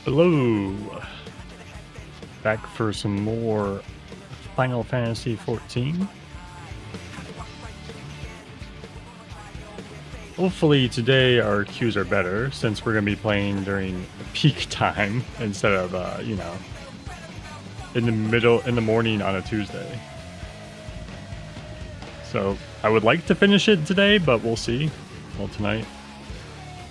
Hello! Back for some more Final Fantasy 14. Hopefully today our queues are better, since we're going to be playing during peak time instead of, you know, in the morning on a Tuesday. So I would like to finish it today, but we'll see. Well, tonight.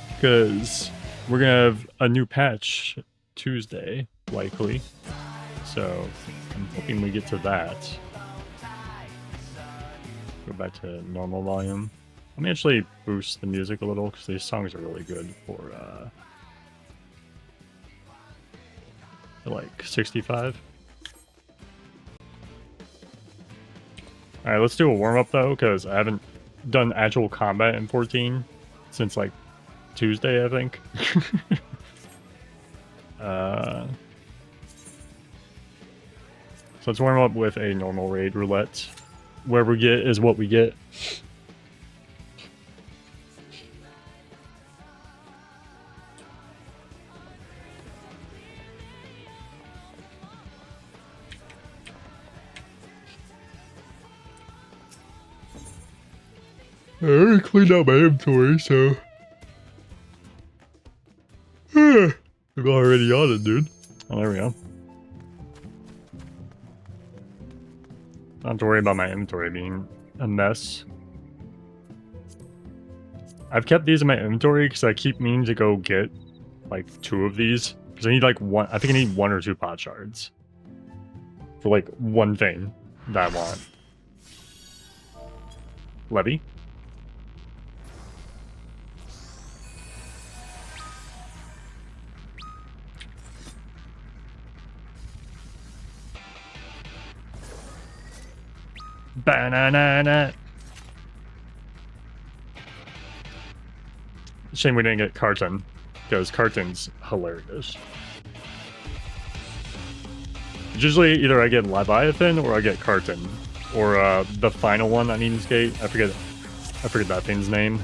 Because we're going to have a new patch Tuesday, likely. So I'm hoping we get to that. Go back to normal volume. Let me actually boost the music a little, because these songs are really good for like 65. Alright, let's do a warm-up though, because I haven't done actual combat in 14 since like Tuesday, I think. So let's warm up with a normal raid roulette. Whatever we get is what we get. I already cleaned out my inventory, so I'm already on it, dude. Oh, there we go. Don't have to worry about my inventory being a mess. I've kept these in my inventory because I keep meaning to go get like 2 of these. Because I need like one, I think I need 1 or 2 pot shards. For like one thing that I want. Levy. Banana. Shame we didn't get Carton, because Carton's hilarious. Usually either I get Leviathan or I get Carton. Or the final one on Eden's Gate. I forget that thing's name.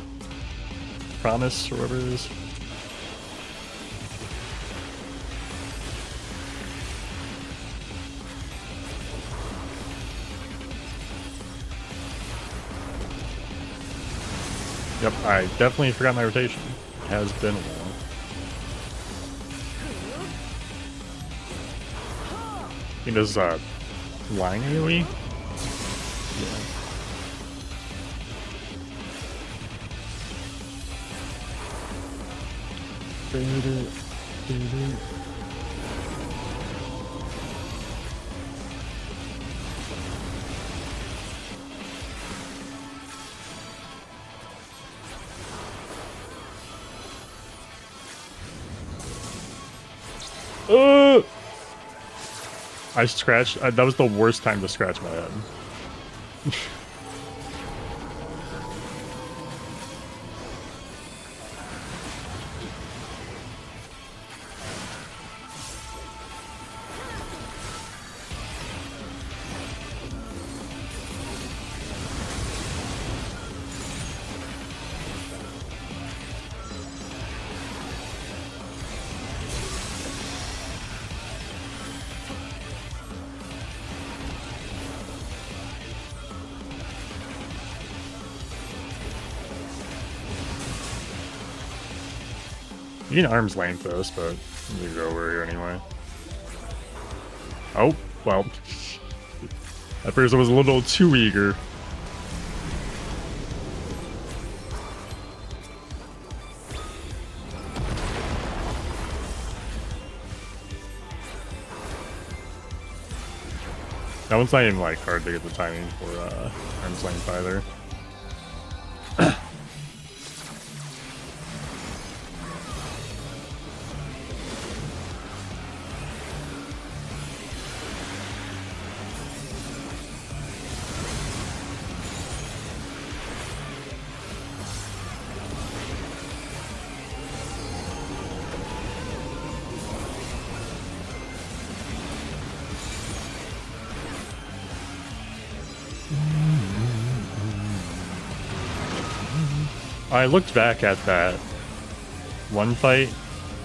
Promise or whatever it is. Yep, I definitely forgot my rotation. It has been a while. I think this is line AoE? Yeah. I scratched. That was the worst time to scratch my head. You can arm's length this, but you go over here anyway. Oh, well. At first I was a little too eager. That one's not even like hard to get the timing for arm's length either. I looked back at that one fight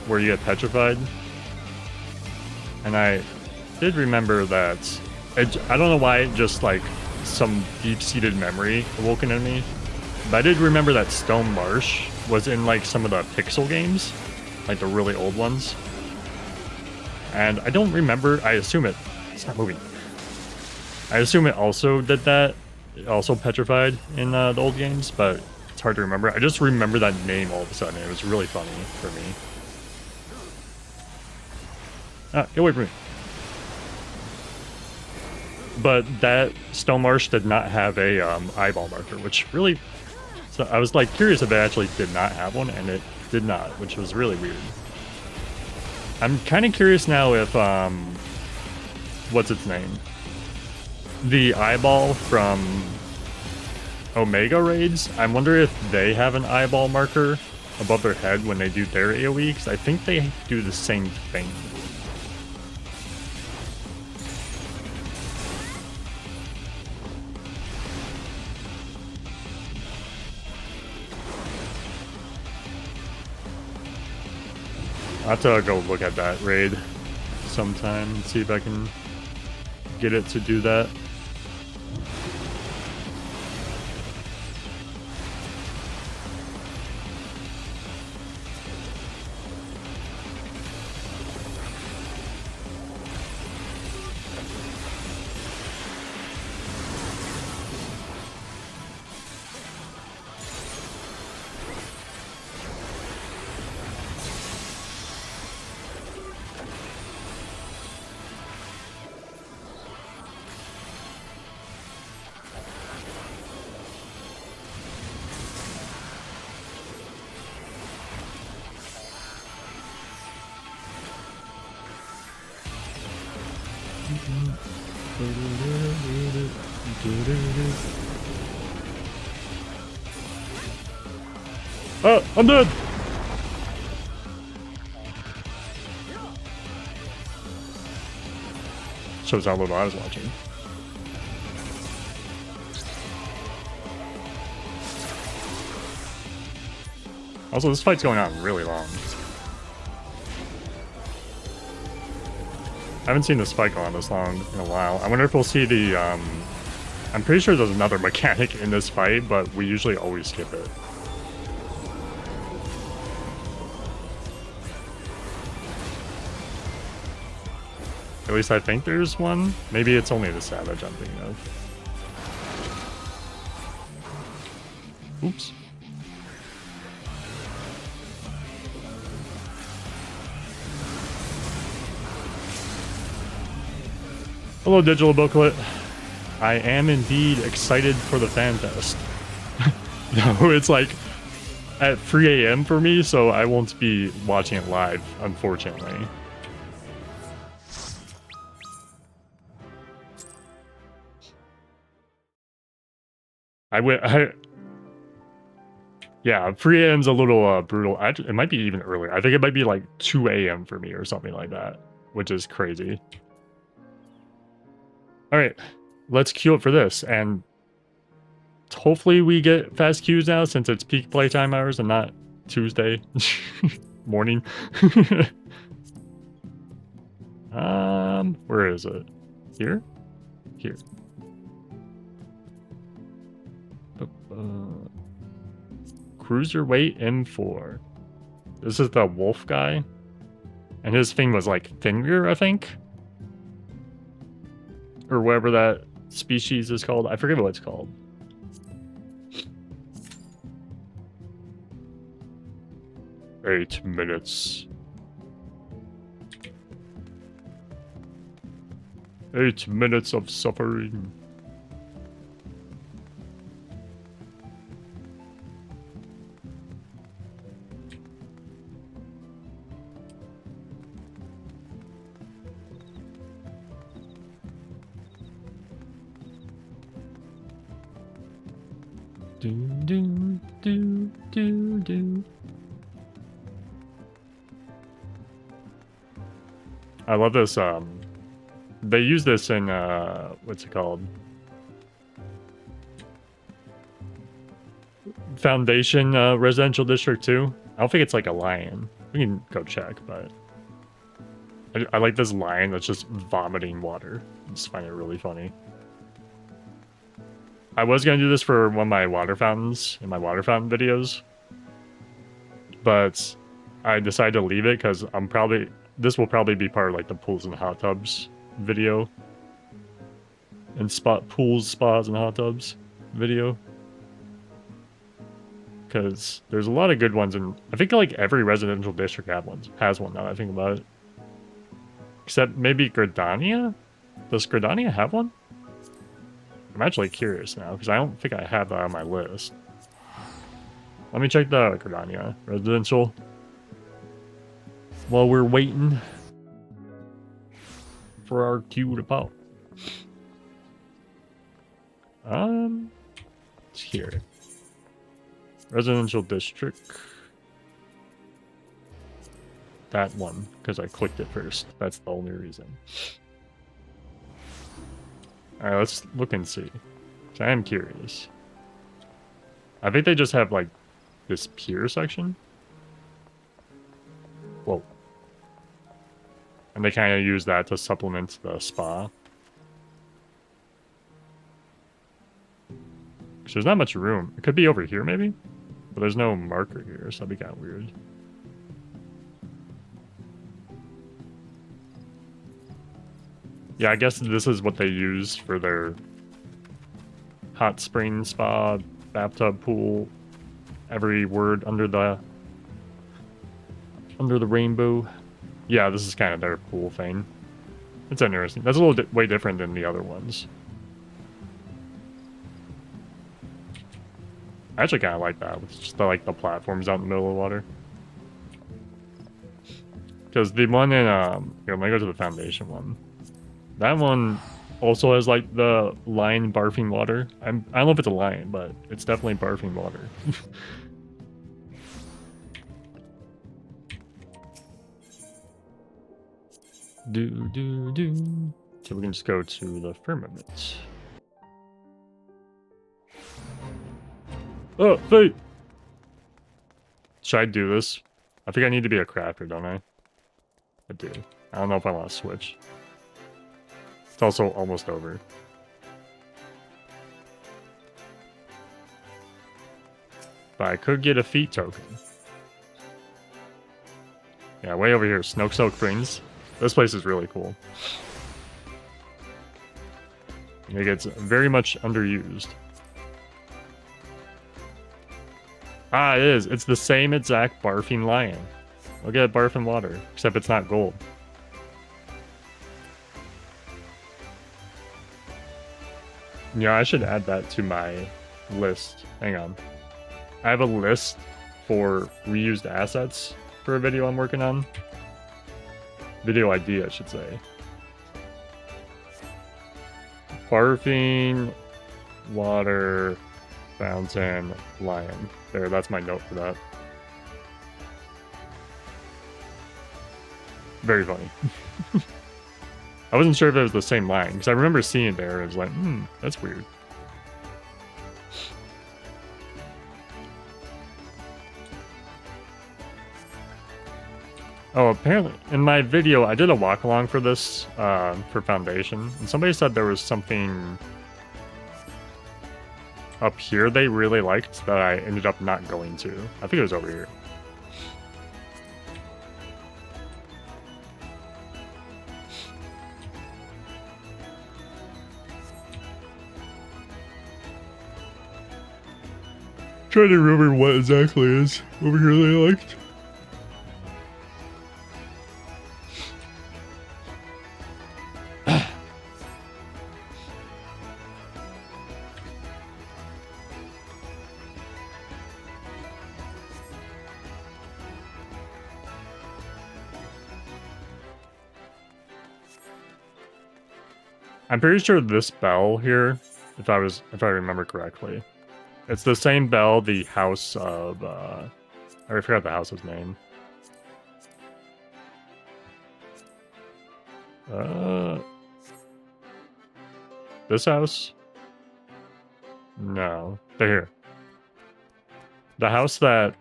where you get petrified, and I did remember that I don't know why, just like some deep-seated memory awoken in me, but I did remember that Stone Marsh was in like some of the Pixel games, like the really old ones, and I don't remember. I assume it's not moving. I assume it also did that, it also petrified in the old games, but it's hard to remember. I just remember that name all of a sudden. It was really funny for me. Ah, get away from me. But that Stone Marsh did not have a eyeball marker, which really... So I was like curious if it actually did not have one, and it did not, which was really weird. I'm kind of curious now if... what's its name? The eyeball from Omega raids, I wonder if they have an eyeball marker above their head when they do their AoE, because I think they do the same thing. I'll have to go look at that raid sometime and see if I can get it to do that. Oh, I'm dead! Shows how little I was watching. Also, this fight's going on really long. I haven't seen this fight go on this long in a while. I wonder if we'll see the, I'm pretty sure there's another mechanic in this fight, but we usually always skip it. At least I think there's one. Maybe it's only the Savage I'm thinking of. Oops. Hello, digital booklet. I am indeed excited for the Fanfest. No, it's like at 3 a.m. for me, so I won't be watching it live, unfortunately. Yeah, 3 a.m.'s a little brutal. It might be even earlier. I think it might be like 2 a.m. for me or something like that, which is crazy. All right, let's queue up for this, and hopefully we get fast queues now since it's peak playtime hours and not Tuesday morning. Where is it? Here? Here. Cruiserweight M4. This is the wolf guy. And his thing was like finger, I think. Or whatever that species is called. I forget what it's called. Eight minutes. 8 minutes of suffering. Do. I love this. They use this in what's it called? Foundation Residential District 2. I don't think it's like a lion. We can go check, but I like this lion that's just vomiting water. I just find it really funny. I was gonna do this for one of my water fountains in my water fountain videos, but I decided to leave it because this will probably be part of like the pools and hot tubs video, and pools, spas, and hot tubs video, because there's a lot of good ones, and I think like every residential district has one now that I think about it, except maybe Gridania. Does Gridania have one? I'm actually curious now, because I don't think I have that on my list. Let me check the Arcadion residential while we're waiting for our queue to pop. It's here. Residential district. That one, because I clicked it first. That's the only reason. Alright, let's look and see. I am curious. I think they just have, like, this pier section. Whoa. And they kind of use that to supplement the spa. Because there's not much room. It could be over here, maybe? But there's no marker here, so that'd be kind of weird. Yeah, I guess this is what they use for their hot spring, spa, bathtub, pool, every word under the rainbow. Yeah, this is kind of their pool thing. It's interesting. That's a little way different than the other ones. I actually kind of like that. It's just like the platforms out in the middle of the water. Because the one in here, let me go to the foundation one. That one also has like the lion barfing water. I don't know if it's a lion, but it's definitely barfing water. do. So we can just go to the firmament. Oh, fate! Should I do this? I think I need to be a crafter, don't I? I do. I don't know if I want to switch. It's also almost over. But I could get a feat token. Yeah, way over here, Snow Soak Springs. This place is really cool. It gets very much underused. Ah, it is. It's the same exact barfing lion. Look at barfing water, except it's not gold. Yeah, I should add that to my list. Hang on. I have a list for reused assets for a video I'm working on. Video idea, I should say. Barfing water fountain lion. There, that's my note for that. Very funny. I wasn't sure if it was the same line, because I remember seeing it there and I was like, that's weird. Oh, apparently, in my video, I did a walk-along for this, for Foundation, and somebody said there was something up here they really liked that I ended up not going to. I think it was over here. Trying to remember what exactly is over here they liked. I'm pretty sure this bell here, if I remember correctly, it's the same bell the house of I forgot the house's name. This house? No, they're here. The house that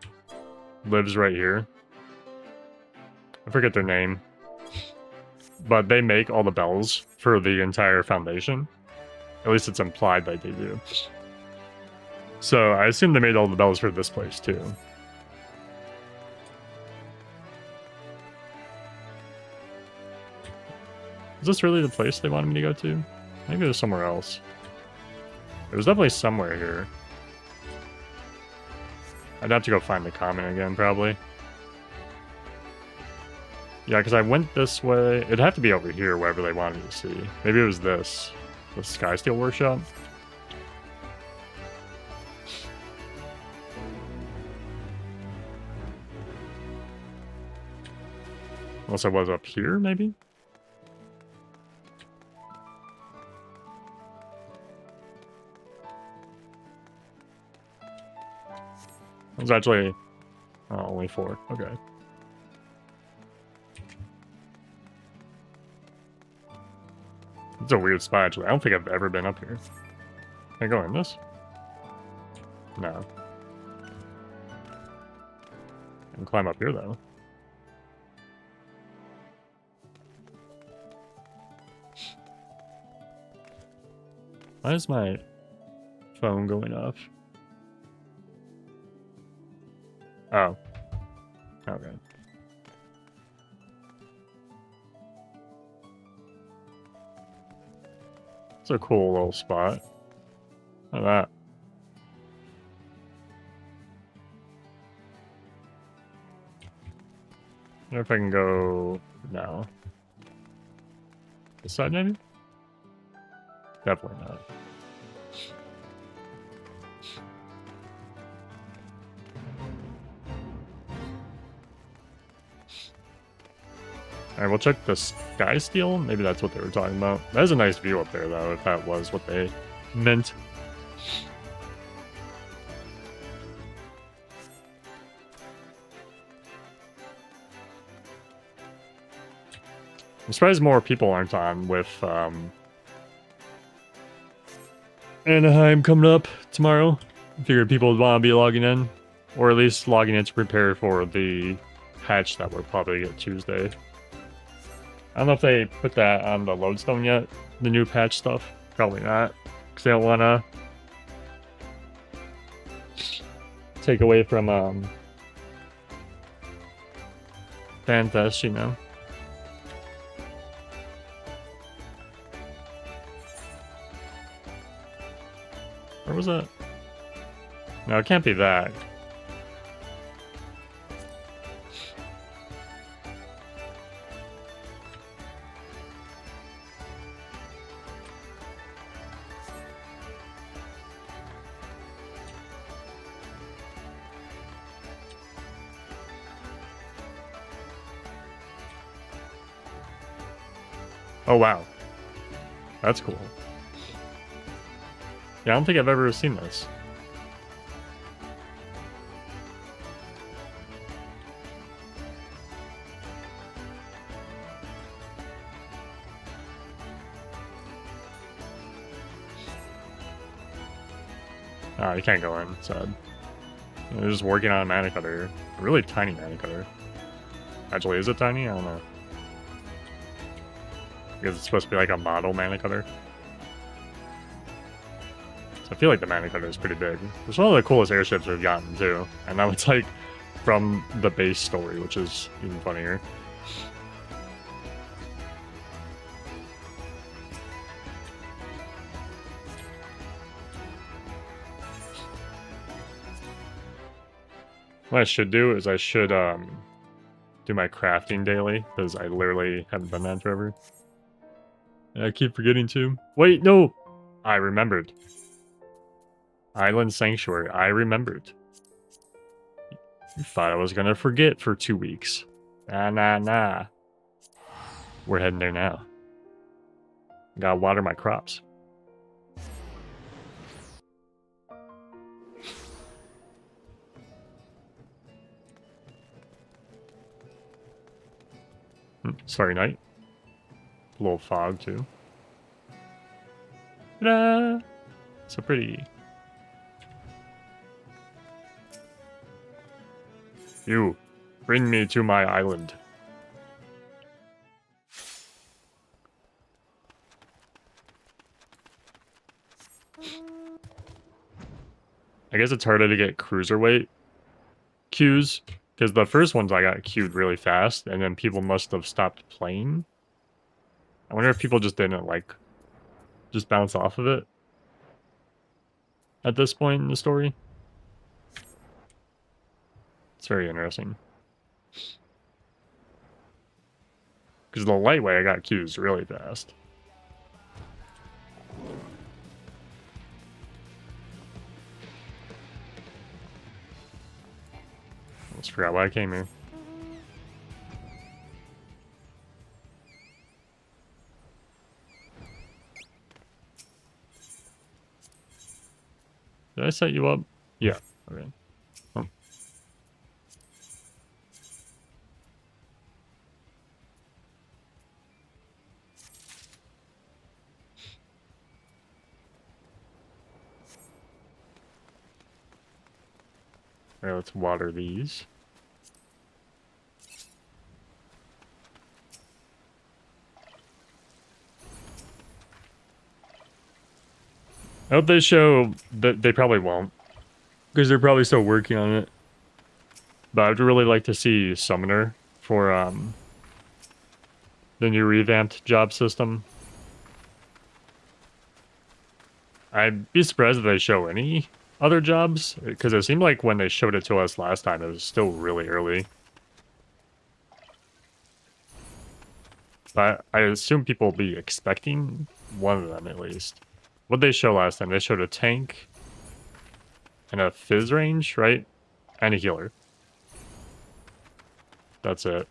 lives right here. I forget their name. But they make all the bells for the entire Foundation. At least it's implied that they do. So I assume they made all the bells for this place too. Is this really the place they wanted me to go to? Maybe there's somewhere else. There's definitely somewhere here. I'd have to go find the comment again, probably. Yeah, because I went this way. It'd have to be over here, wherever they wanted to see. Maybe it was this. The Skysteel Workshop. Unless I was up here, maybe? It was actually only 4. Okay. It's a weird spot, actually. I don't think I've ever been up here. Can I go in this? No. I can climb up here, though. Why is my phone going off? Oh. Okay. It's a cool little spot. Look at that. I wonder if I can go now. This side, maybe? Definitely not. Alright, we'll check the sky steel. Maybe that's what they were talking about. That is a nice view up there, though, if that was what they meant. I'm surprised more people aren't on with Anaheim coming up tomorrow. I figured people would want to be logging in, or at least logging in to prepare for the patch that we'll probably get Tuesday. I don't know if they put that on the lodestone yet, the new patch stuff. Probably not, because they don't want to take away from Fanfest, you know. Where was that? No, it can't be that. Oh, wow. That's cool. Yeah, I don't think I've ever seen this. Oh, you can't go in, sad. They're just working on a mana cutter. A really tiny mana cutter. Actually, is it tiny? I don't know. Because it's supposed to be like a model mana cutter. So I feel like the mana cutter is pretty big. It's one of the coolest airships we've gotten too. And now it's like from the base story, which is even funnier. What I should do is I should do my crafting daily, because I literally haven't done that in forever. And I keep forgetting to. Wait, no! I remembered. Island Sanctuary, I remembered. You thought I was gonna forget for 2 weeks. Nah. We're heading there now. Gotta water my crops. Sorry, night. A little fog, too. Ta-da! So pretty. You, bring me to my island. I guess it's harder to get cruiserweight queues, because the first ones I got queued really fast, and then people must have stopped playing. I wonder if people just didn't, like, just bounce off of it at this point in the story. It's very interesting. Because the lightweight I got queues really fast. I just forgot why I came here. Did I set you up? Yeah. Okay. Oh. Alright, let's water these. I hope they show that they probably won't, because they're probably still working on it. But I would really like to see Summoner for the new revamped job system. I'd be surprised if they show any other jobs, because it seemed like when they showed it to us last time, it was still really early. But I assume people will be expecting one of them at least. What did they show last time? They showed a tank and a fizz range, right? And a healer. That's it.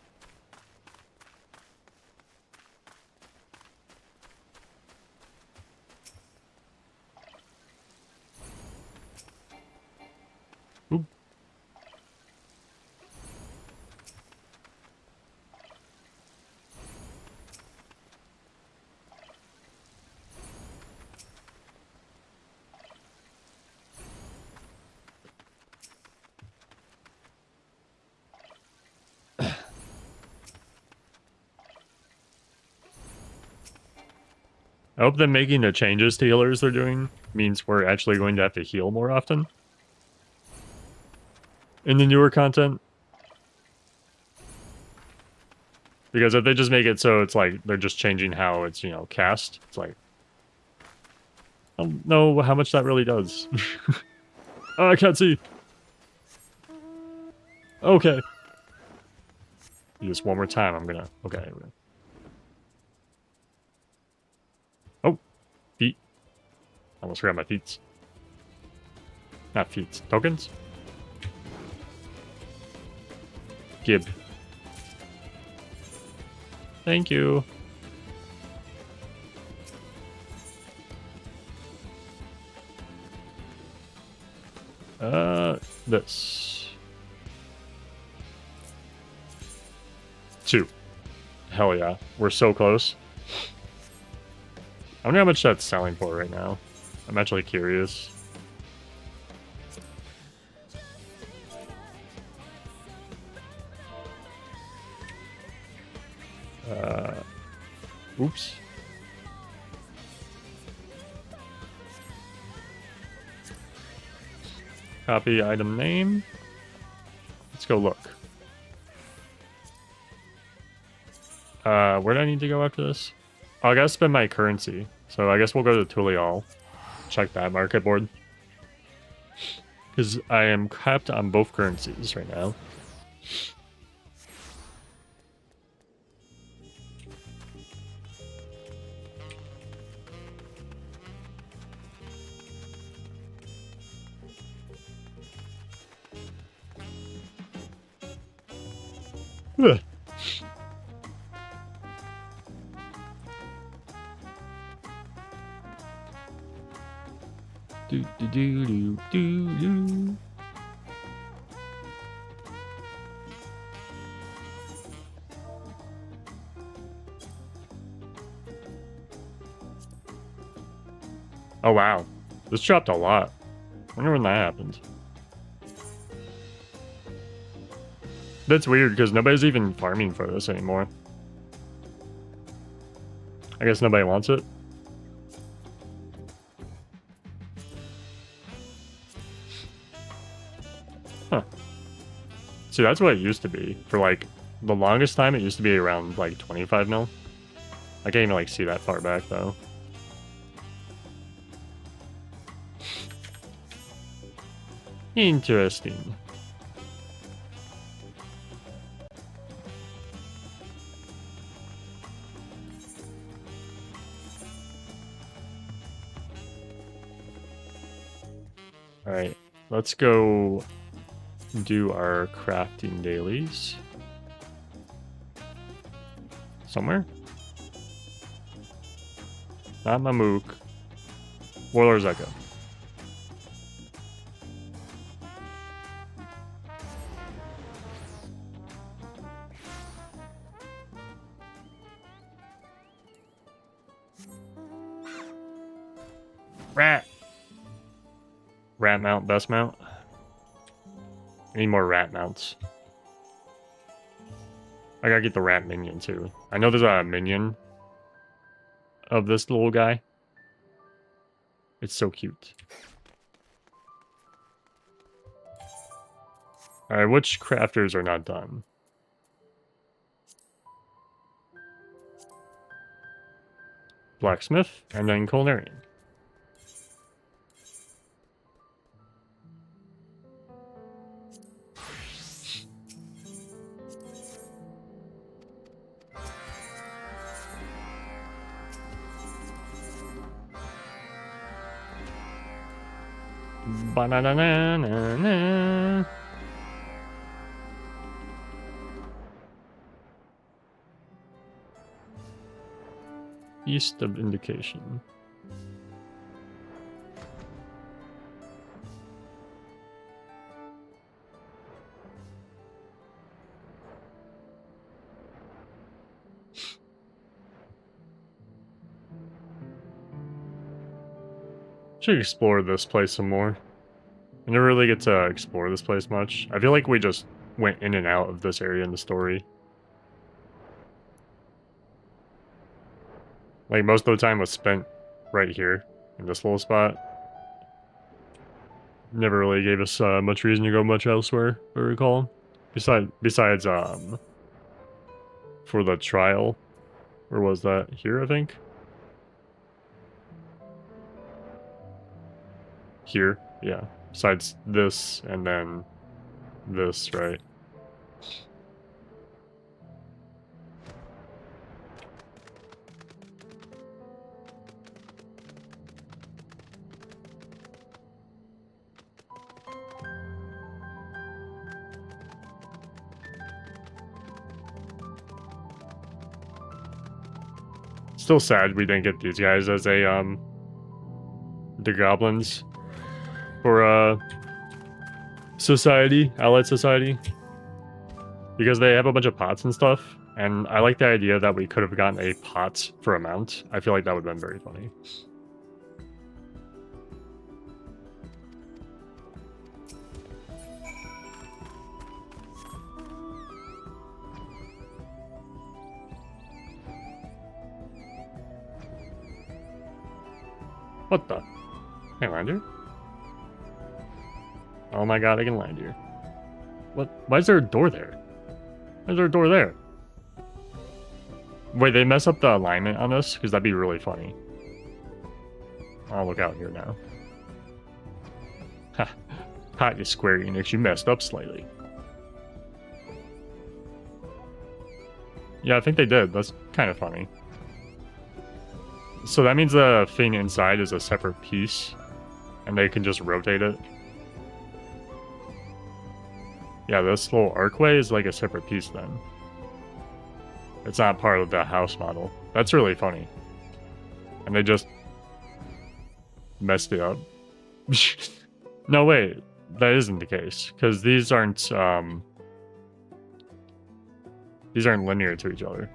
I hope that making the changes to healers they're doing means we're actually going to have to heal more often in the newer content. Because if they just make it so it's like they're just changing how it's, you know, cast, it's like, I don't know how much that really does. Oh, I can't see. Okay. Just one more time, I'm gonna... Okay. Oh. Feet. Almost forgot my feet. Not feet. Tokens? Gib. Thank you. This. 2. Hell yeah. We're so close. I wonder how much that's selling for right now. I'm actually curious. Oops. Copy item name. Let's go look. Where do I need to go after this? Oh, I gotta spend my currency. So I guess we'll go to Tulial. Check that market board. Because I am capped on both currencies right now. Ugh. Do do do do do do. Oh wow, this dropped a lot. Wonder when that happened. That's weird because nobody's even farming for this anymore. I guess nobody wants it. Huh. See, that's what it used to be. For like the longest time, it used to be around like 25 mil. I can't even like see that far back though. Interesting. Alright, let's go do our crafting dailies. Somewhere? Not Mamook. Warlord's Echo. Rat! Rat mount, best mount. I need more rat mounts. I gotta get the rat minion too. I know there's a minion of this little guy. It's so cute. Alright, which crafters are not done? Blacksmith, and then culinarian. Ba-na-na-na-na-na. East of Indication. Should explore this place some more. I never really get to explore this place much. I feel like we just went in and out of this area in the story. Like, most of the time was spent right here, in this little spot. Never really gave us much reason to go much elsewhere, if I recall. Besides, for the trial. Or was that here, I think? Here, yeah. Besides this, and then this, right? Still sad we didn't get these guys as a, the goblins for, society, allied society. Because they have a bunch of pots and stuff, and I like the idea that we could have gotten a pot for a mount. I feel like that would have been very funny. What the? Can I land here? Oh my god, I can land here. What? Why is there a door there? Why is there a door there? Wait, they mess up the alignment on this? Because that'd be really funny. I'll look out here now. Ha. Ha, you Square Enix, you messed up slightly. Yeah, I think they did. That's kind of funny. So that means the thing inside is a separate piece, and they can just rotate it. Yeah, this little archway is like a separate piece then. It's not part of the house model. That's really funny. And they just messed it up. No, wait. That isn't the case, because these aren't linear to each other.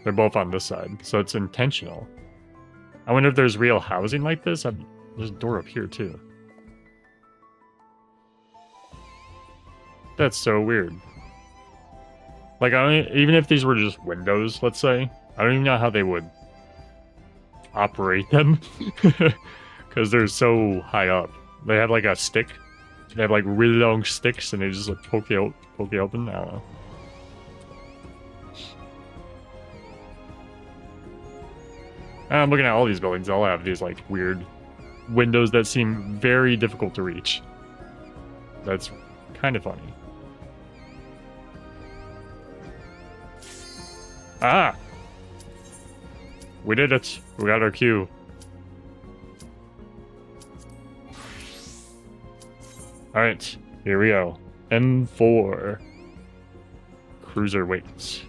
They're both on this side, so it's intentional. I wonder if there's real housing like this. There's a door up here, too. That's so weird. Like, even if these were just windows, let's say, I don't even know how they would operate them. Because they're so high up. They have, like, a stick. They have, like, really long sticks, and they just, like, poke you open. I don't know. I'm looking at all these buildings. They all have these, like, weird windows that seem very difficult to reach. That's kind of funny. Ah! We did it. We got our cue. Alright, here we go. M4. Cruiserweights.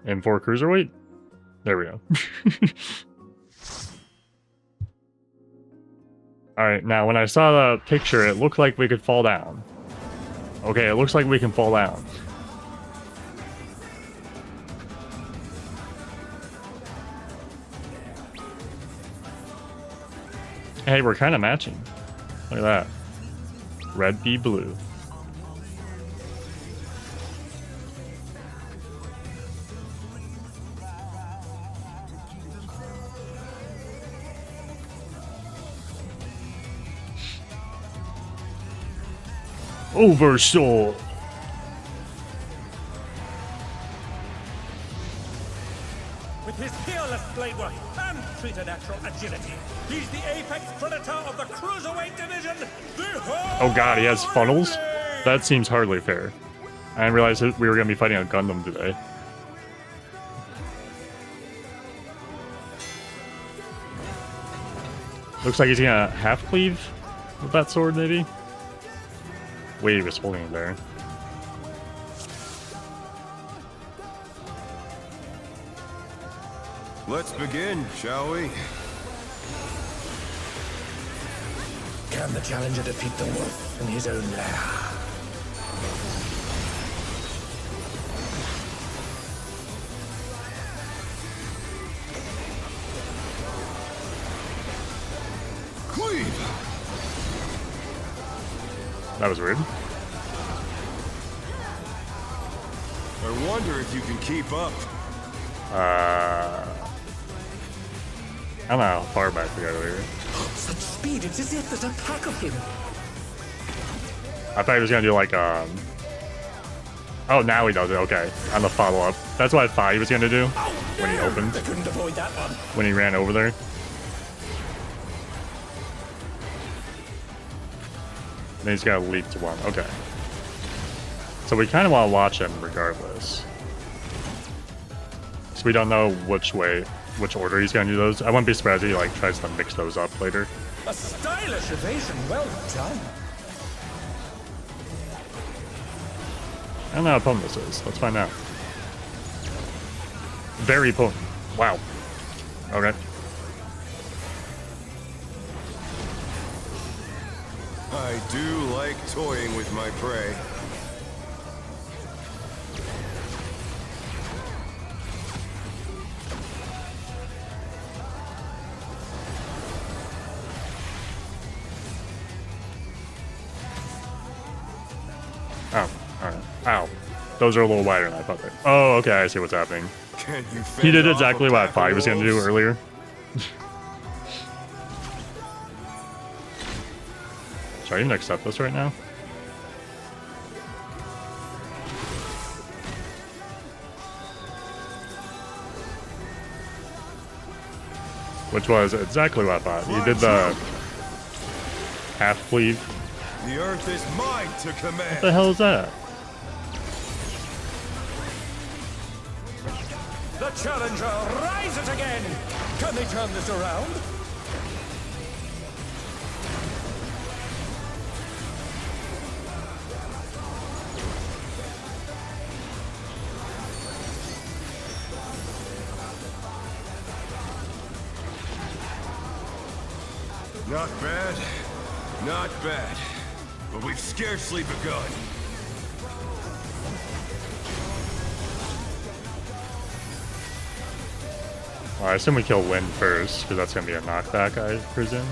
M4 Cruiserweight? There we go. Alright, now when I saw the picture, it looked like we could fall down. Okay, it looks like we can fall down. Hey, we're kind of matching. Look at that. Red v blue. Oversoul. With his peerless blade work and preternatural agility, he's the apex predator of the Cruiserweight division. Oh god, he has funnels? That seems hardly fair. I didn't realize we were going to be fighting a Gundam today. Looks like he's going to half cleave with that sword, maybe? Wade was holding it there. Let's begin, shall we? Can the challenger defeat the wolf in his own lair? That was weird. I wonder if you can keep up. I don't know how far back we got over here. Such speed, it's as if there's a pack of him. I thought he was gonna do like oh, now he does it. Okay, on the follow up. That's what I thought he was gonna do when he opened. I couldn't avoid that one. When he ran over there. Then he's got to leap to one. Okay. So we kind of want to watch him regardless. So we don't know which order he's going to do those. I wouldn't be surprised if he like tries to mix those up later. A stylish evasion, well done. I don't know how potent this is. Let's find out. Very potent. Wow. Okay. I do like toying with my prey. Oh, alright. Ow. Those are a little wider than I thought they. Oh, okay, I see what's happening. Can you He did fend off exactly a what I pack thought he of was going to do wolves? earlier. Should I even accept this right now? Which was exactly what I thought. He did the half cleave. The earth is mine to command. What the hell is that? The challenger rises again. Can they turn this around? Not bad. Not bad. But we've scarcely begun. Well, I assume we kill Lynn first, because that's going to be a knockback, I presume.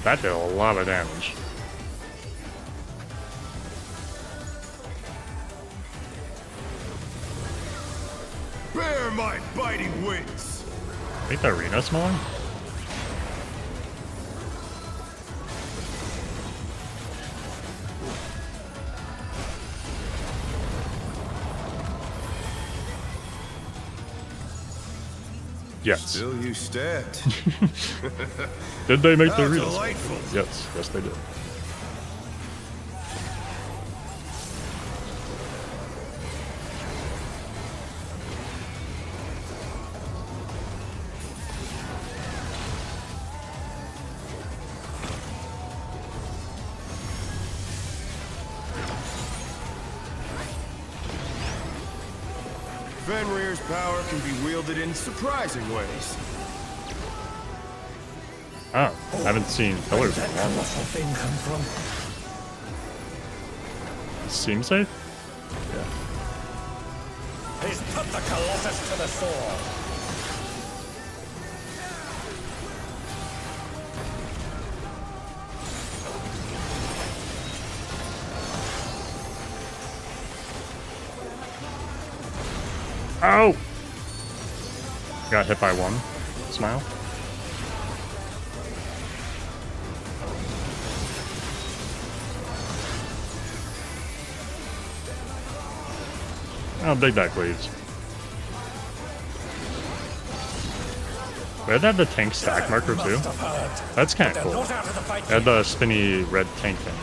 That did a lot of damage. Bear my biting wings. Make the arena smaller? Yes. Still you stabbed. Did they make How the arena delightful. smaller? Yes, yes they did. Fenrir's power can be wielded in surprising ways. Oh, I haven't seen pillars in a That while. colossal thing come from? Seems safe? He's put the Colossus to the sword. Oh! Got hit by one. Smile. Oh, big back leaves. We had to have the tank stack marker too. Must have heard. That's kind of They're cool. not out of the fight They had the spinny red tank thing.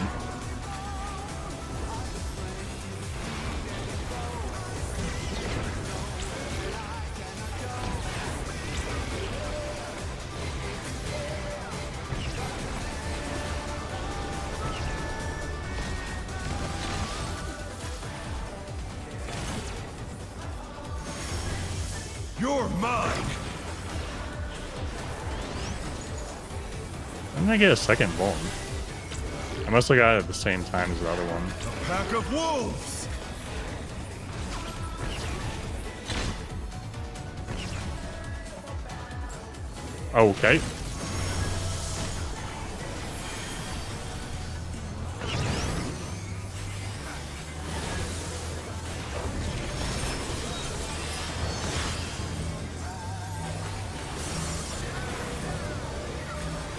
You're mine! I'm gonna get a second one. I must have got it at the same time as the other one. A pack of wolves! Okay.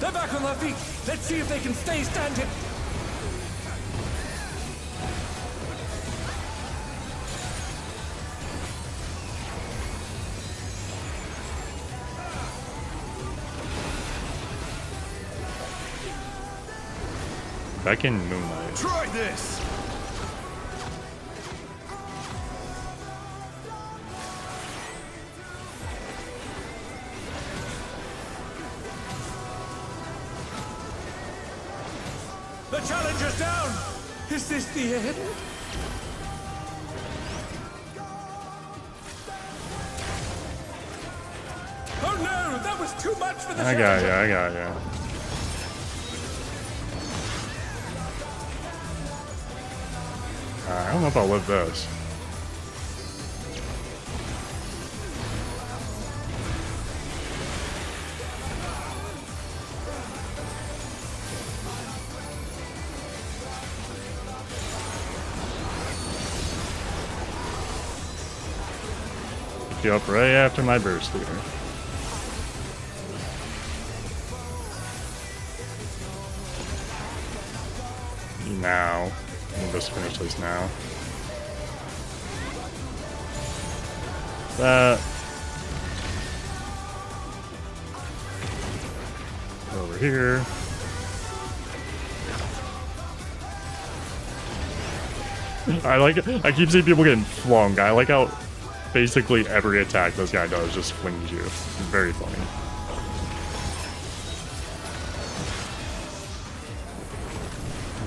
They're back on their feet. Let's see if they can stay standing. Back in Moonlight. Try this! The challenger's down. Is this the end? Oh no, that was too much for the I got you, I got you. I don't know if I'll live this. Pick you up right after my burst here. Now. We'll just finish this now. Over here. I keep seeing people getting flung. I like how basically every attack this guy does just flings you. It's very funny.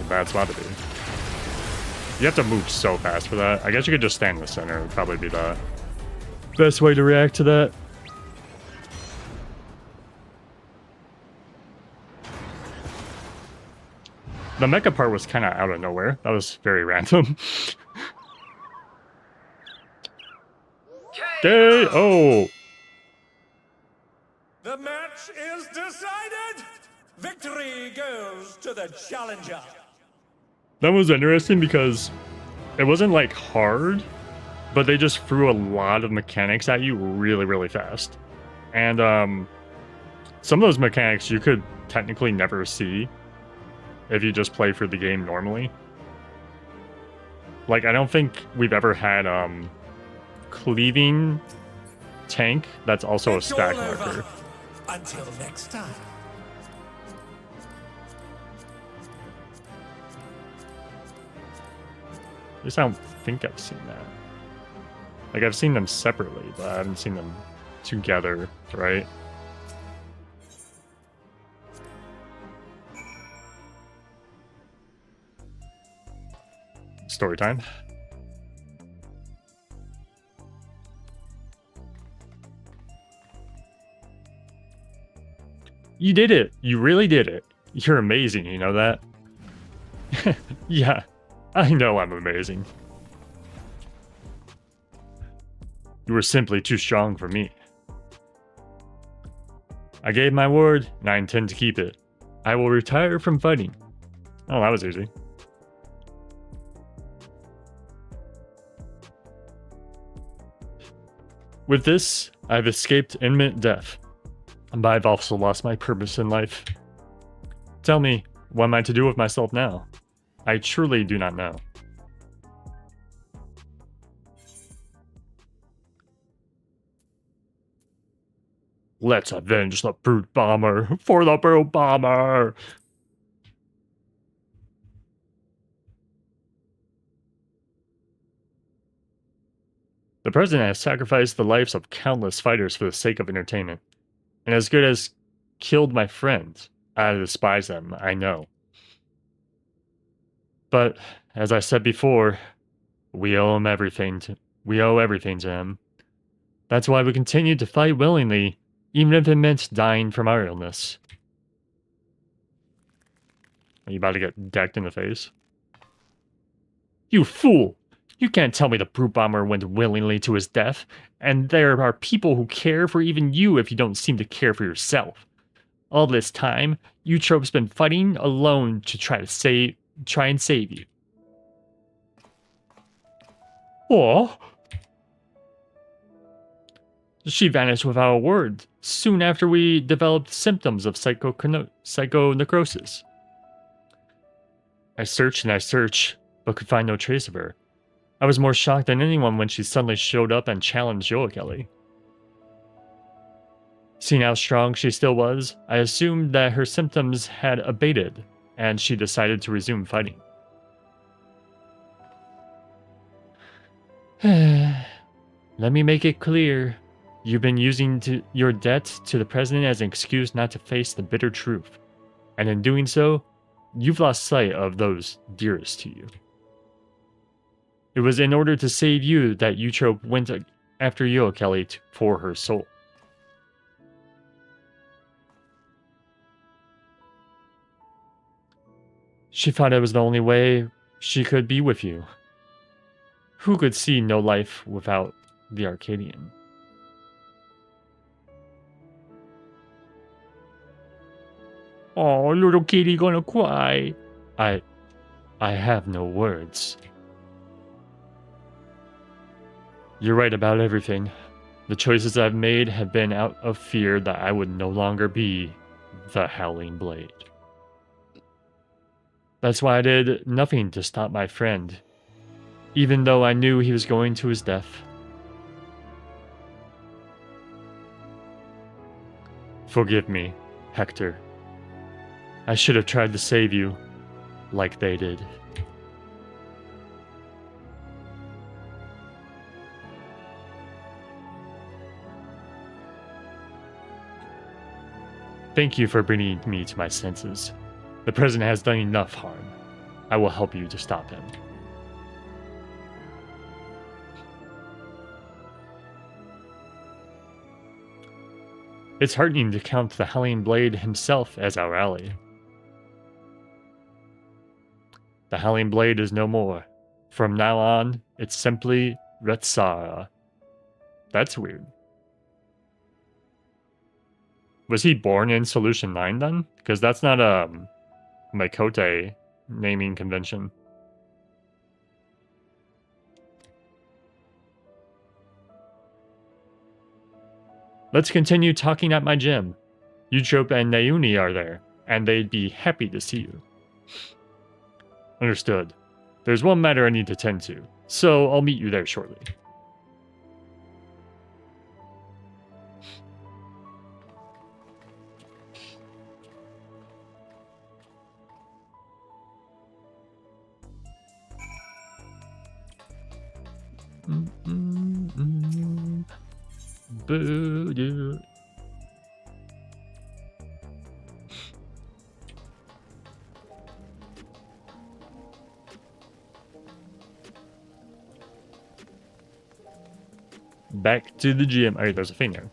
Bad spot to be. You have to move so fast for that. I guess you could just stand in the center. It would probably be the best way to react to that. The mecha part was kind of out of nowhere. That was very random. KO! The match is decided. Victory goes to the challenger. That was interesting because it wasn't like hard, but they just threw a lot of mechanics at you really, really fast. And some of those mechanics you could technically never see if you just play through the game normally. Like, I don't think we've ever had cleaving tank that's also a stack marker. Until next time. At least I don't think I've seen that. Like, I've seen them separately, but I haven't seen them together, right? Story time. You did it! You really did it! You're amazing, you know that? Yeah. I know I'm amazing. You were simply too strong for me. I gave my word, and I intend to keep it. I will retire from fighting. Oh, that was easy. With this, I've escaped imminent death, but I've also lost my purpose in life. Tell me, what am I to do with myself now? I truly do not know. Let's avenge the brute bomber for the brute bomber! The president has sacrificed the lives of countless fighters for the sake of entertainment, and as good as killed my friends. I despise them, I know. But, as I said before, we owe everything to him. That's why we continued to fight willingly, even if it meant dying from our illness. Are you about to get decked in the face? You fool! You can't tell me the brute bomber went willingly to his death, and there are people who care for even you if you don't seem to care for yourself. All this time, Eutrope's been fighting alone to try and save you. Oh! She vanished without a word, soon after we developed symptoms of psychonecrosis. I searched and I searched, but could find no trace of her. I was more shocked than anyone when she suddenly showed up and challenged Kelly. Seeing how strong she still was, I assumed that her symptoms had abated, and she decided to resume fighting. Let me make it clear. You've been using your debt to the president as an excuse not to face the bitter truth. And in doing so, you've lost sight of those dearest to you. It was in order to save you that Eutrope went after Kelly for her soul. She thought it was the only way she could be with you. Who could see no life without the Arcadion? Oh, little kitty gonna cry. I have no words. You're right about everything. The choices I've made have been out of fear that I would no longer be the Howling Blade. That's why I did nothing to stop my friend, even though I knew he was going to his death. Forgive me, Hector. I should have tried to save you, like they did. Thank you for bringing me to my senses. The president has done enough harm. I will help you to stop him. It's heartening to count the Howling Blade himself as our ally. The Howling Blade is no more. From now on, it's simply Retsara. That's weird. Was he born in Solution 9 then? Because that's not a Makote naming convention. Let's continue talking at my gym. Eutrope and Nauni are there, and they'd be happy to see you. Understood. There's one matter I need to tend to, so I'll meet you there shortly. Boo-doo. Back to the gym. Oh, there's a thing there.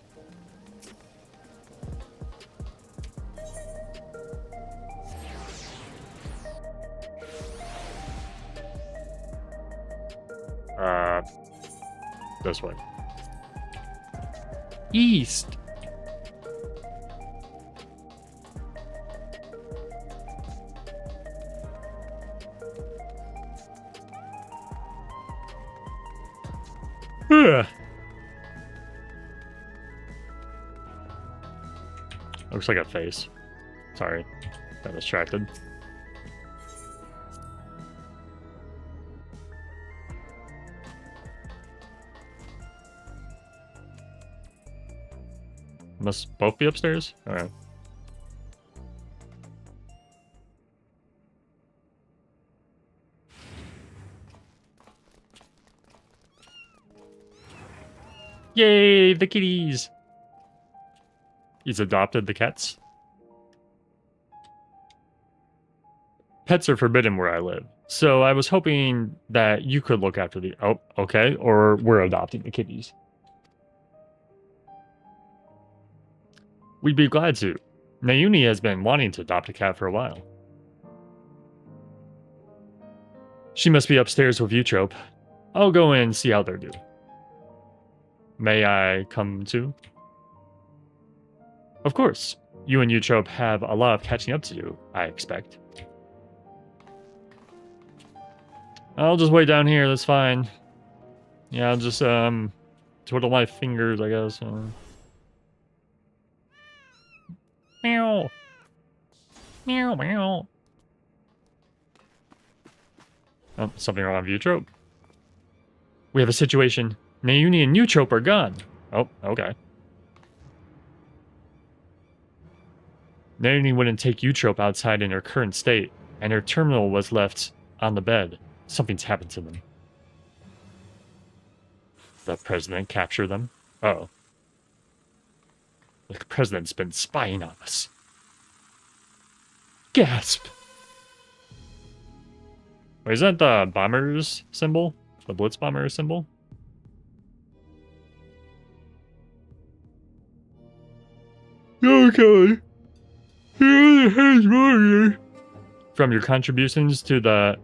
This way. East. Ugh. Looks like a face. Sorry, got distracted. Must both be upstairs? Alright. Yay, the kitties! He's adopted the cats. Pets are forbidden where I live, so I was hoping that you could look after the... Oh, okay. Or we're adopting the kitties. We'd be glad to. Naomi has been wanting to adopt a cat for a while. She must be upstairs with Eutrope. I'll go in and see how they're doing. May I come too? Of course. You and Eutrope have a lot of catching up to do, I expect. I'll just wait down here, that's fine. Yeah, I'll just, twiddle my fingers, I guess. Meow. Meow, meow. Oh, something wrong with Eutrope. We have a situation. Naomi and Eutrope are gone. Oh, okay. Naomi wouldn't take Eutrope outside in her current state, and her terminal was left on the bed. Something's happened to them. The president captured them? Uh-oh. The president's been spying on us. Gasp! Wait, is that the bomber's symbol? The Blitz bomber symbol? Okay. From your contributions to the...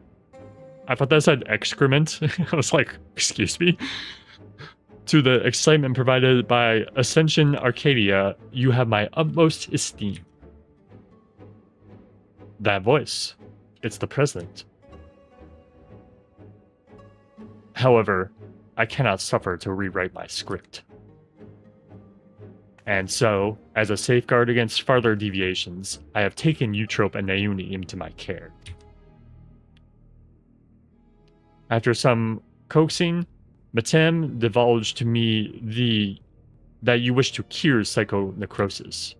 I thought that said excrement. I was like, excuse me? To the excitement provided by Ascension Arcadia, you have my utmost esteem. That voice. It's the president. However, I cannot suffer to rewrite my script. And so, as a safeguard against further deviations, I have taken Eutrope and Naomi into my care. After some coaxing, Matem divulged to me that you wish to cure psychonecrosis.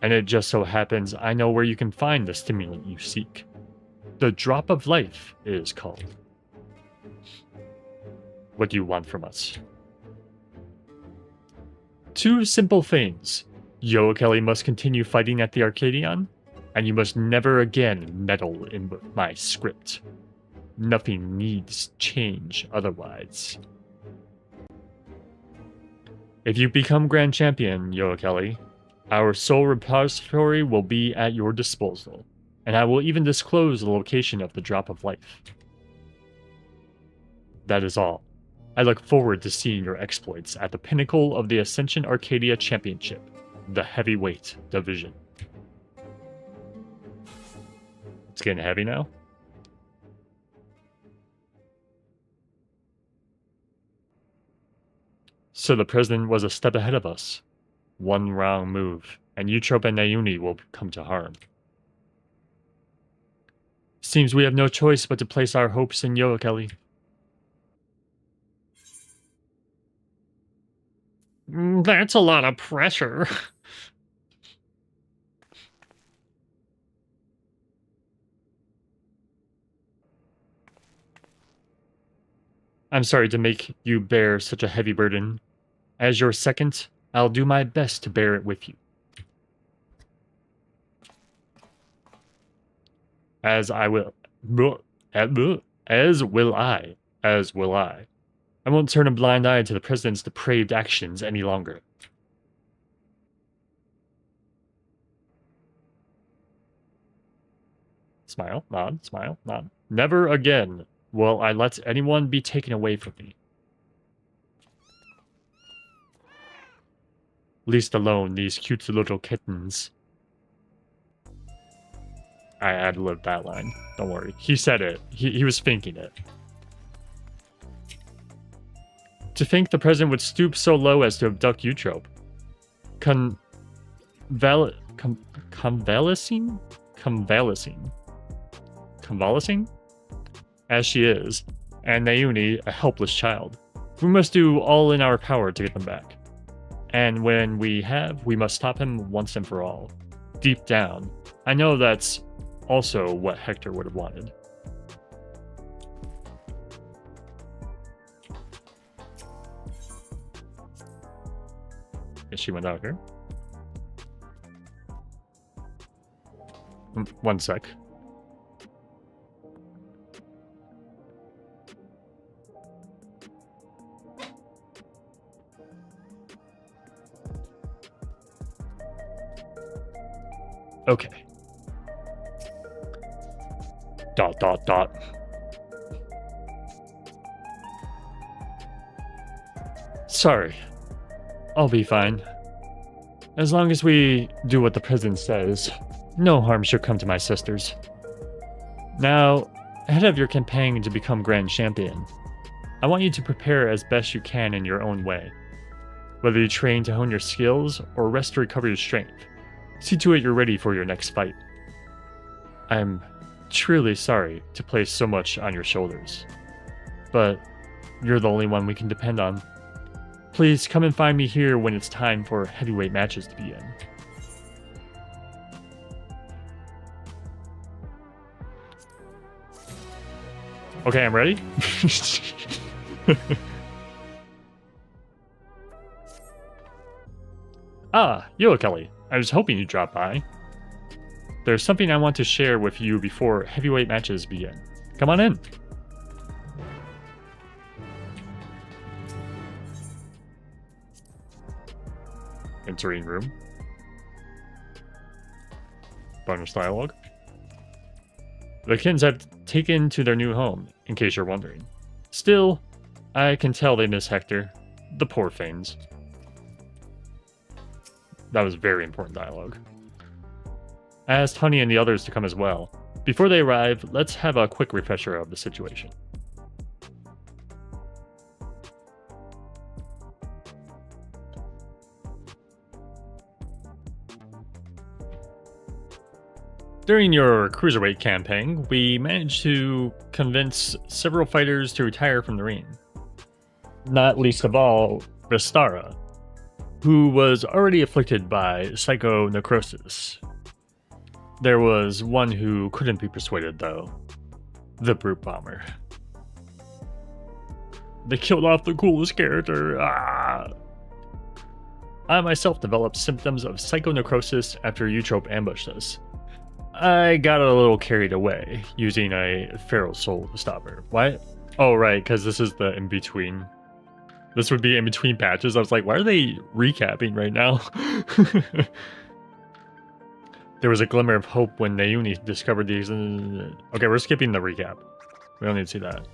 And it just so happens I know where you can find the stimulant you seek. The Drop of Life it is called. What do you want from us? Two simple things. Yoakeli must continue fighting at the Arcadion, and you must never again meddle in my script. Nothing needs change otherwise. If you become Grand Champion, Yoakeli, our soul repository will be at your disposal, and I will even disclose the location of the Drop of Life. That is all. I look forward to seeing your exploits at the pinnacle of the Ascension Arcadia Championship, the Heavyweight Division. It's getting heavy now. So the president was a step ahead of us. One wrong move, and Eutrope and Naomi will come to harm. Seems we have no choice but to place our hopes in Yoakeli. That's a lot of pressure. I'm sorry to make you bear such a heavy burden. As your second, I'll do my best to bear it with you. As will I. I won't turn a blind eye to the president's depraved actions any longer. Smile, nod, smile, nod. Never again will I let anyone be taken away from me. Least alone these cute little kittens. I ad-libbed that line. Don't worry. He said it. He was thinking it. To think the president would stoop so low as to abduct Eutrope. Convalescing? As she is, and Naomi, a helpless child. We must do all in our power to get them back. And when we have, we must stop him once and for all. Deep down, I know that's also what Hector would have wanted. She went out here. One sec. Okay. Dot, dot, dot. Sorry. I'll be fine. As long as we do what the president says, no harm should come to my sisters. Now, ahead of your campaign to become Grand Champion, I want you to prepare as best you can in your own way. Whether you train to hone your skills or rest to recover your strength, see to it you're ready for your next fight. I'm truly sorry to place so much on your shoulders, but you're the only one we can depend on. Please come and find me here when it's time for heavyweight matches to begin. Okay, I'm ready. Ah, yo, Kelly. I was hoping you'd drop by. There's something I want to share with you before heavyweight matches begin. Come on in. Entering room. Bonus dialogue. The Kins have taken to their new home, in case you're wondering. Still, I can tell they miss Hector. The poor Fanes. That was very important dialogue. I asked Honey and the others to come as well. Before they arrive, let's have a quick refresher of the situation. During your Cruiserweight campaign, we managed to convince several fighters to retire from the ring. Not least of all, Vistara, who was already afflicted by psychonecrosis. There was one who couldn't be persuaded, though. The Brute Bomber. They killed off the coolest character. Ah! I myself developed symptoms of psychonecrosis after Eutrope ambushed us. I got a little carried away, using a feral soul to stop her. What? Oh, right, because this is the in-between. This would be in-between patches. I was like, why are they recapping right now? There was a glimmer of hope when Naomi discovered these. Okay, we're skipping the recap. We don't need to see that.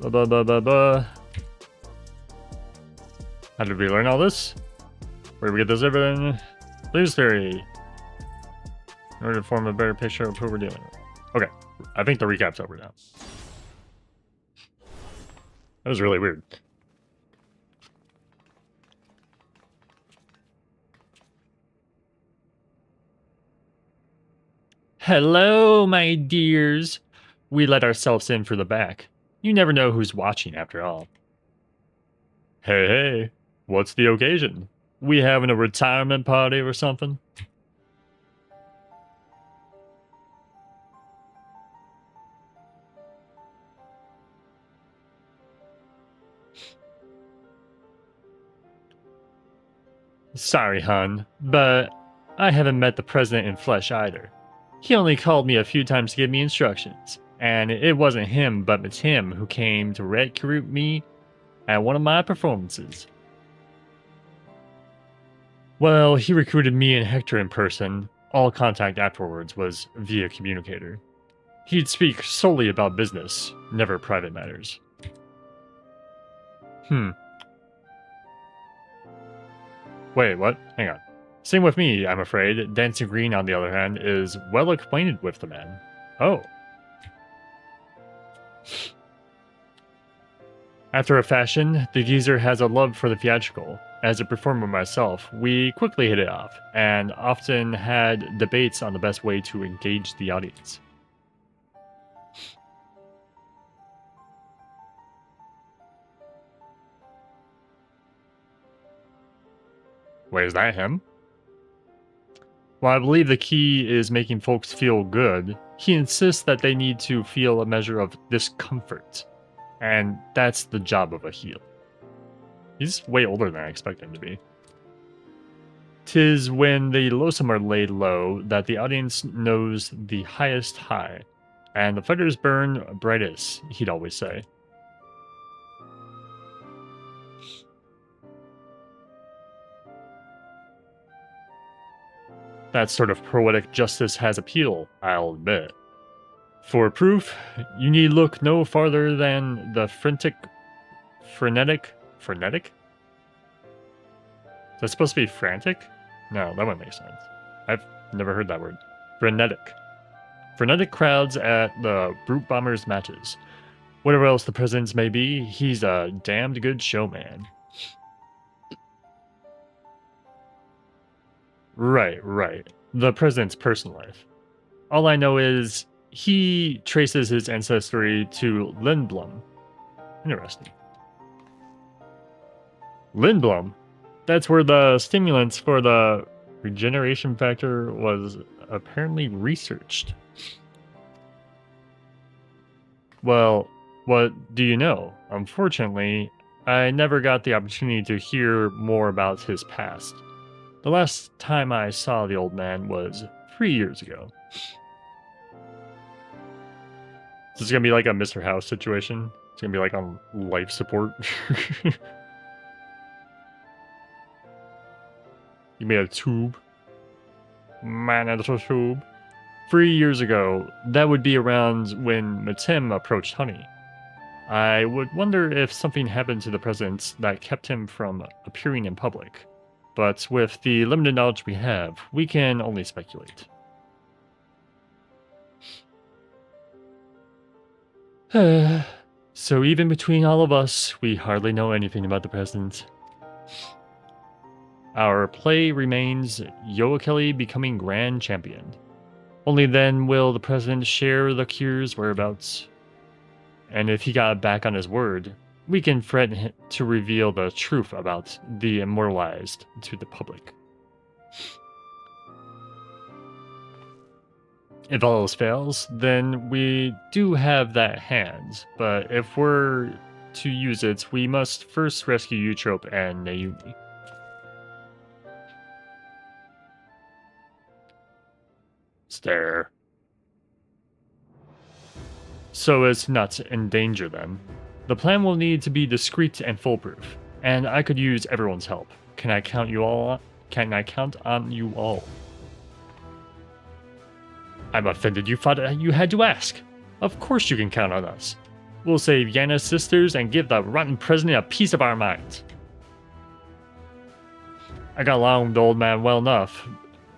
Blah, blah, blah, blah, blah. How did we learn all this? Where did we get this evidence? Blues theory. In order to form a better picture of who we're dealing with. Okay, I think the recap's over now. That was really weird. Hello, my dears. We let ourselves in for the back. You never know who's watching after all. Hey, hey, what's the occasion? We having a retirement party or something? Sorry, hun, but I haven't met the president in flesh either. He only called me a few times to give me instructions, and it wasn't him but Tim who came to recruit me at one of my performances. Well, he recruited me and Hector in person. All contact afterwards was via communicator. He'd speak solely about business, never private matters. Wait, what? Hang on. Same with me, I'm afraid. Dancing Green, on the other hand, is well acquainted with the man. Oh. After a fashion, the geezer has a love for the theatrical. As a performer myself, we quickly hit it off, and often had debates on the best way to engage the audience. Wait, is that him? While I believe the key is making folks feel good, he insists that they need to feel a measure of discomfort. And that's the job of a heel. He's way older than I expect him to be. 'Tis when the loathsome are laid low that the audience knows the highest high, and the fighters burn brightest, he'd always say. That sort of poetic justice has appeal, I'll admit. For proof, you need look no farther than the frenetic? Is that supposed to be frantic? No, that wouldn't make sense. I've never heard that word. Frenetic. Frenetic crowds at the Brute Bombers matches. Whatever else the president's may be, he's a damned good showman. Right. The president's personal life. All I know is he traces his ancestry to Lindblom. Interesting. Lindblom? That's where the stimulants for the regeneration factor was apparently researched. Well, what do you know? Unfortunately, I never got the opportunity to hear more about his past. The last time I saw the old man was 3 years ago. This is gonna be like a Mr. House situation. It's gonna be like on life support. You made a tube. Man, that's a tube. 3 years ago, that would be around when Matim approached Honey. I would wonder if something happened to the president that kept him from appearing in public. But with the limited knowledge we have, we can only speculate. So even between all of us, we hardly know anything about the president. Our play remains Yoakeli becoming grand champion. Only then will the president share the cure's whereabouts. And if he got back on his word, we can threaten him to reveal the truth about the immortalized to the public. If all else fails, then we do have that hand, but if we're to use it, we must first rescue Eutrope and Naomi. Stare. So as not to endanger them. The plan will need to be discreet and foolproof, and I could use everyone's help. Can I count you all? Can I count on you all? I'm offended you thought you had to ask. Of course you can count on us. We'll save Yana's sisters and give the rotten president a piece of our minds. I got along with the old man well enough,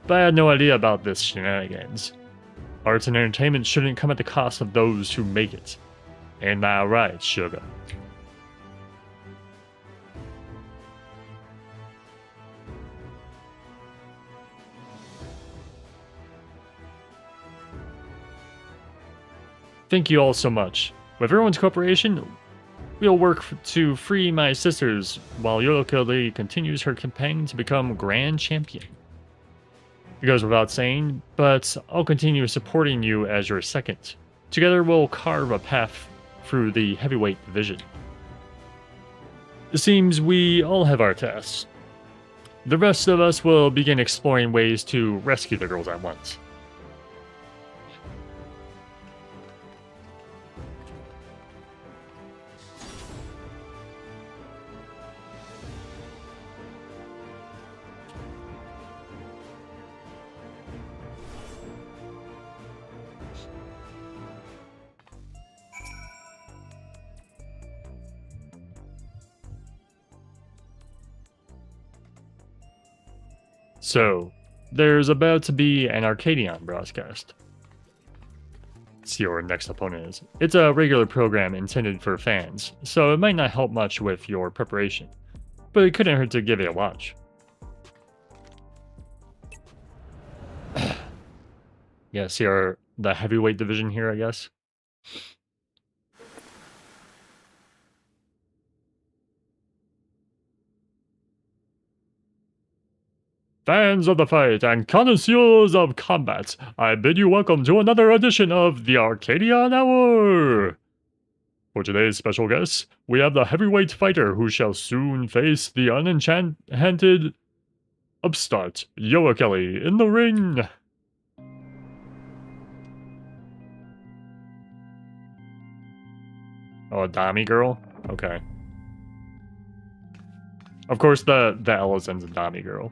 but I had no idea about this shenanigans. Arts and entertainment shouldn't come at the cost of those who make it. Ain't that right, sugar? Thank you all so much. With everyone's cooperation, we'll work to free my sisters while Yoakeli continues her campaign to become grand champion. It goes without saying, but I'll continue supporting you as your second. Together we'll carve a path through the heavyweight division. It seems we all have our tasks. The rest of us will begin exploring ways to rescue the girls at once. So, there's about to be an Arcadion broadcast. Let's see what our next opponent is. It's a regular program intended for fans, so it might not help much with your preparation, but it couldn't hurt to give it a watch. Yeah, see the heavyweight division here, I guess. Fans of the fight and connoisseurs of combat, I bid you welcome to another edition of the Arcadion Hour! For today's special guest, we have the heavyweight fighter who shall soon face the unenchanted upstart, Yoakeli, in the ring! Oh, a Dami girl? Okay. Of course the L is in the Dami girl.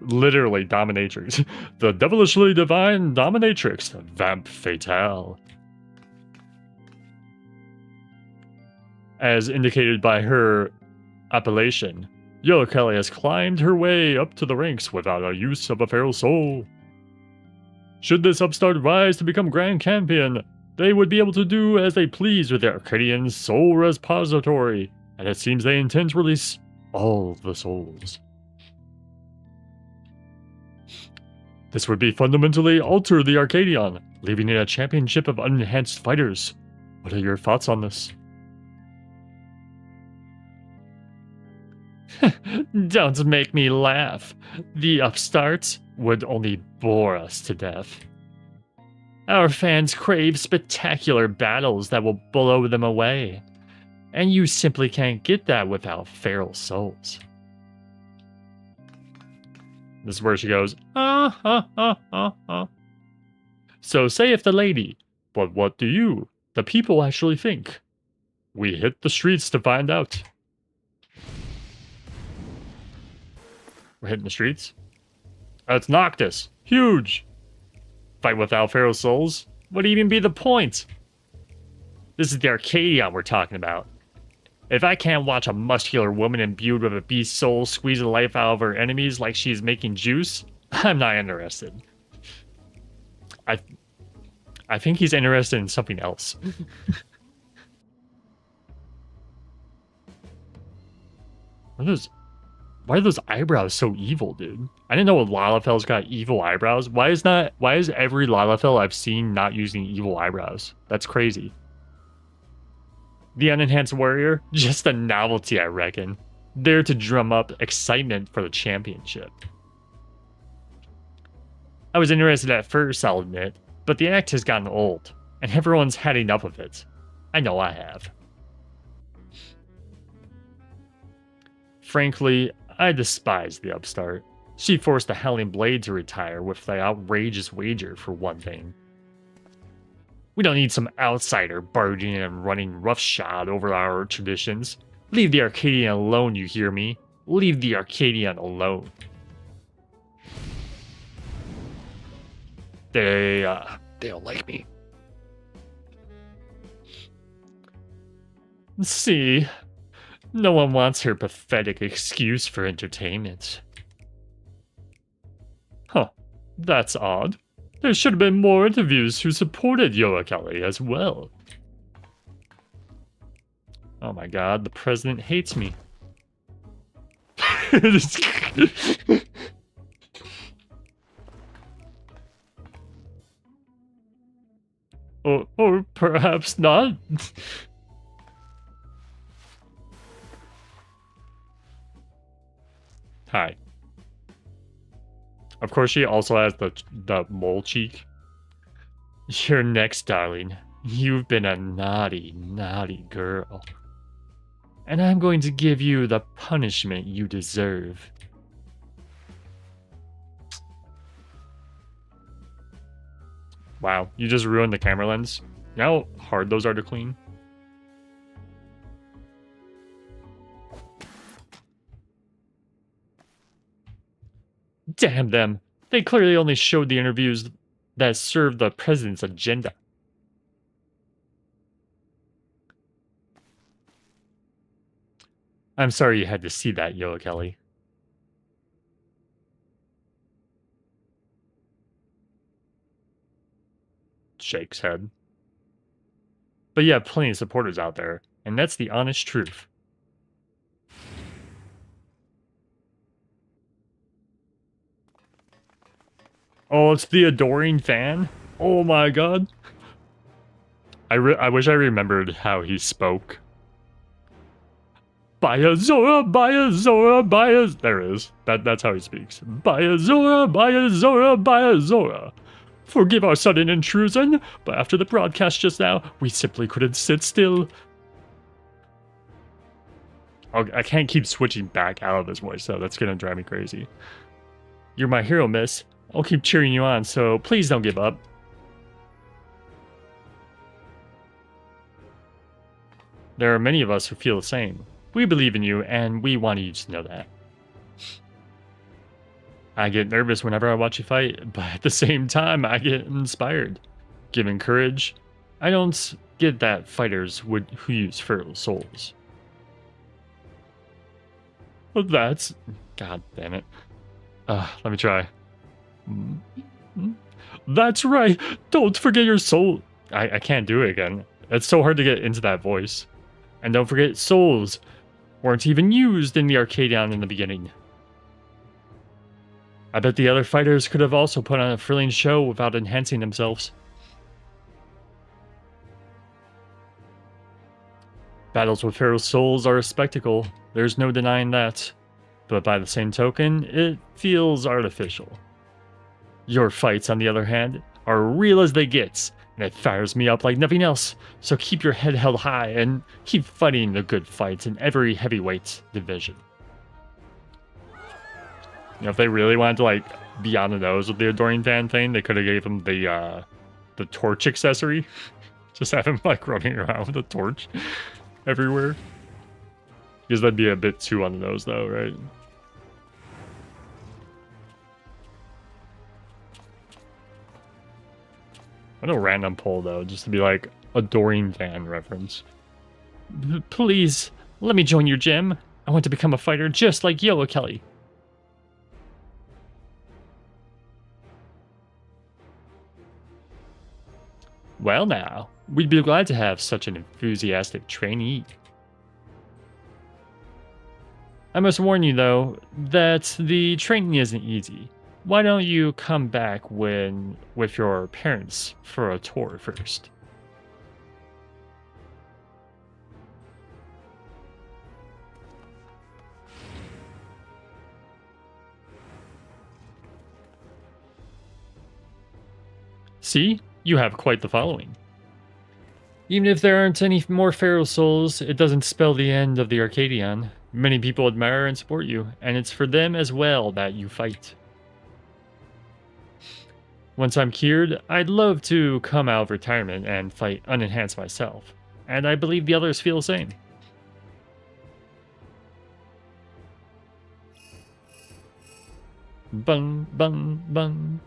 literally dominatrix. The devilishly divine dominatrix, Vamp Fatale. As indicated by her appellation, Yellow Kelly has climbed her way up to the ranks without a use of a feral soul. Should this upstart rise to become Grand Champion, they would be able to do as they please with the Arcadion Soul Repository, and it seems they intend to release all the souls. This would be fundamentally alter the Arcadion, leaving it a championship of unenhanced fighters. What are your thoughts on this? Don't make me laugh. The upstarts would only bore us to death. Our fans crave spectacular battles that will blow them away, and you simply can't get that without feral souls. This is where she goes, So say if the lady, but what do you, the people, actually think? We hit the streets to find out. We're hitting the streets? It's Noctis. Huge. Fight without feral souls? Would even be the point? This is the Arcadion we're talking about. If I can't watch a muscular woman imbued with a beast soul squeeze the life out of her enemies like she's making juice, I'm not interested. I think he's interested in something else. Why are those eyebrows so evil, dude? I didn't know Lalafel's got evil eyebrows. Why is every Lalafel I've seen not using evil eyebrows? That's crazy. The unenhanced warrior? Just a novelty, I reckon. There to drum up excitement for the championship. I was interested at first, I'll admit, but the act has gotten old, and everyone's had enough of it. I know I have. Frankly, I despise the upstart. She forced the Howling Blade to retire with the outrageous wager, for one thing. We don't need some outsider barging in and running roughshod over our traditions. Leave the Arcadion alone, you hear me? Leave the Arcadion alone. They don't like me. See, no one wants her pathetic excuse for entertainment. Huh, that's odd. There should have been more interviews who supported Yoa Kelly as well. Oh my god, the president hates me. or perhaps not. Hi. Of course, she also has the mole cheek. You're next, darling. You've been a naughty, naughty girl. And I'm going to give you the punishment you deserve. Wow, you just ruined the camera lens. You know how hard those are to clean? Damn them. They clearly only showed the interviews that served the president's agenda. I'm sorry you had to see that, Yoa Kelly. Shakes head. But you have plenty of supporters out there, and that's the honest truth. Oh, it's the adoring fan? Oh my god. I wish I remembered how he spoke. Baya Zora, Baya Zora, Baya... There it is. That's how he speaks. Baya Zora, Baya Zora, Baya Zora. Forgive our sudden intrusion, but after the broadcast just now, we simply couldn't sit still. I can't keep switching back out of his voice, so that's gonna drive me crazy. You're my hero, miss. I'll keep cheering you on, so please don't give up. There are many of us who feel the same. We believe in you, and we want you to know that. I get nervous whenever I watch you fight, but at the same time, I get inspired. Given courage, I don't get that fighters who use feral souls. Well, that's... God damn it. Let me try. That's right. Don't forget your soul. I can't do it again. It's so hard to get into that voice. And don't forget souls weren't even used in the Arcadion in the beginning. I bet the other fighters could have also put on a thrilling show without enhancing themselves. Battles with feral souls are a spectacle. There's no denying that. But by the same token, it feels artificial. Your fights, on the other hand, are real as they get, and it fires me up like nothing else. So keep your head held high and keep fighting the good fights in every heavyweight division. You know, if they really wanted to like be on the nose with the adoring fan thing, they could have gave him the torch accessory. Just have him like running around with a torch everywhere. Because that'd be a bit too on the nose though, right? I know random poll though, just to be like adoring fan reference. Please, let me join your gym. I want to become a fighter just like Yoa Kelly. Well now, we'd be glad to have such an enthusiastic trainee. I must warn you though, that the training isn't easy. Why don't you come back with your parents for a tour first? See? You have quite the following. Even if there aren't any more feral souls, it doesn't spell the end of the Arcadion. Many people admire and support you, and it's for them as well that you fight. Once I'm cured, I'd love to come out of retirement and fight unenhanced myself, and I believe the others feel the same. Bun, bun, bun.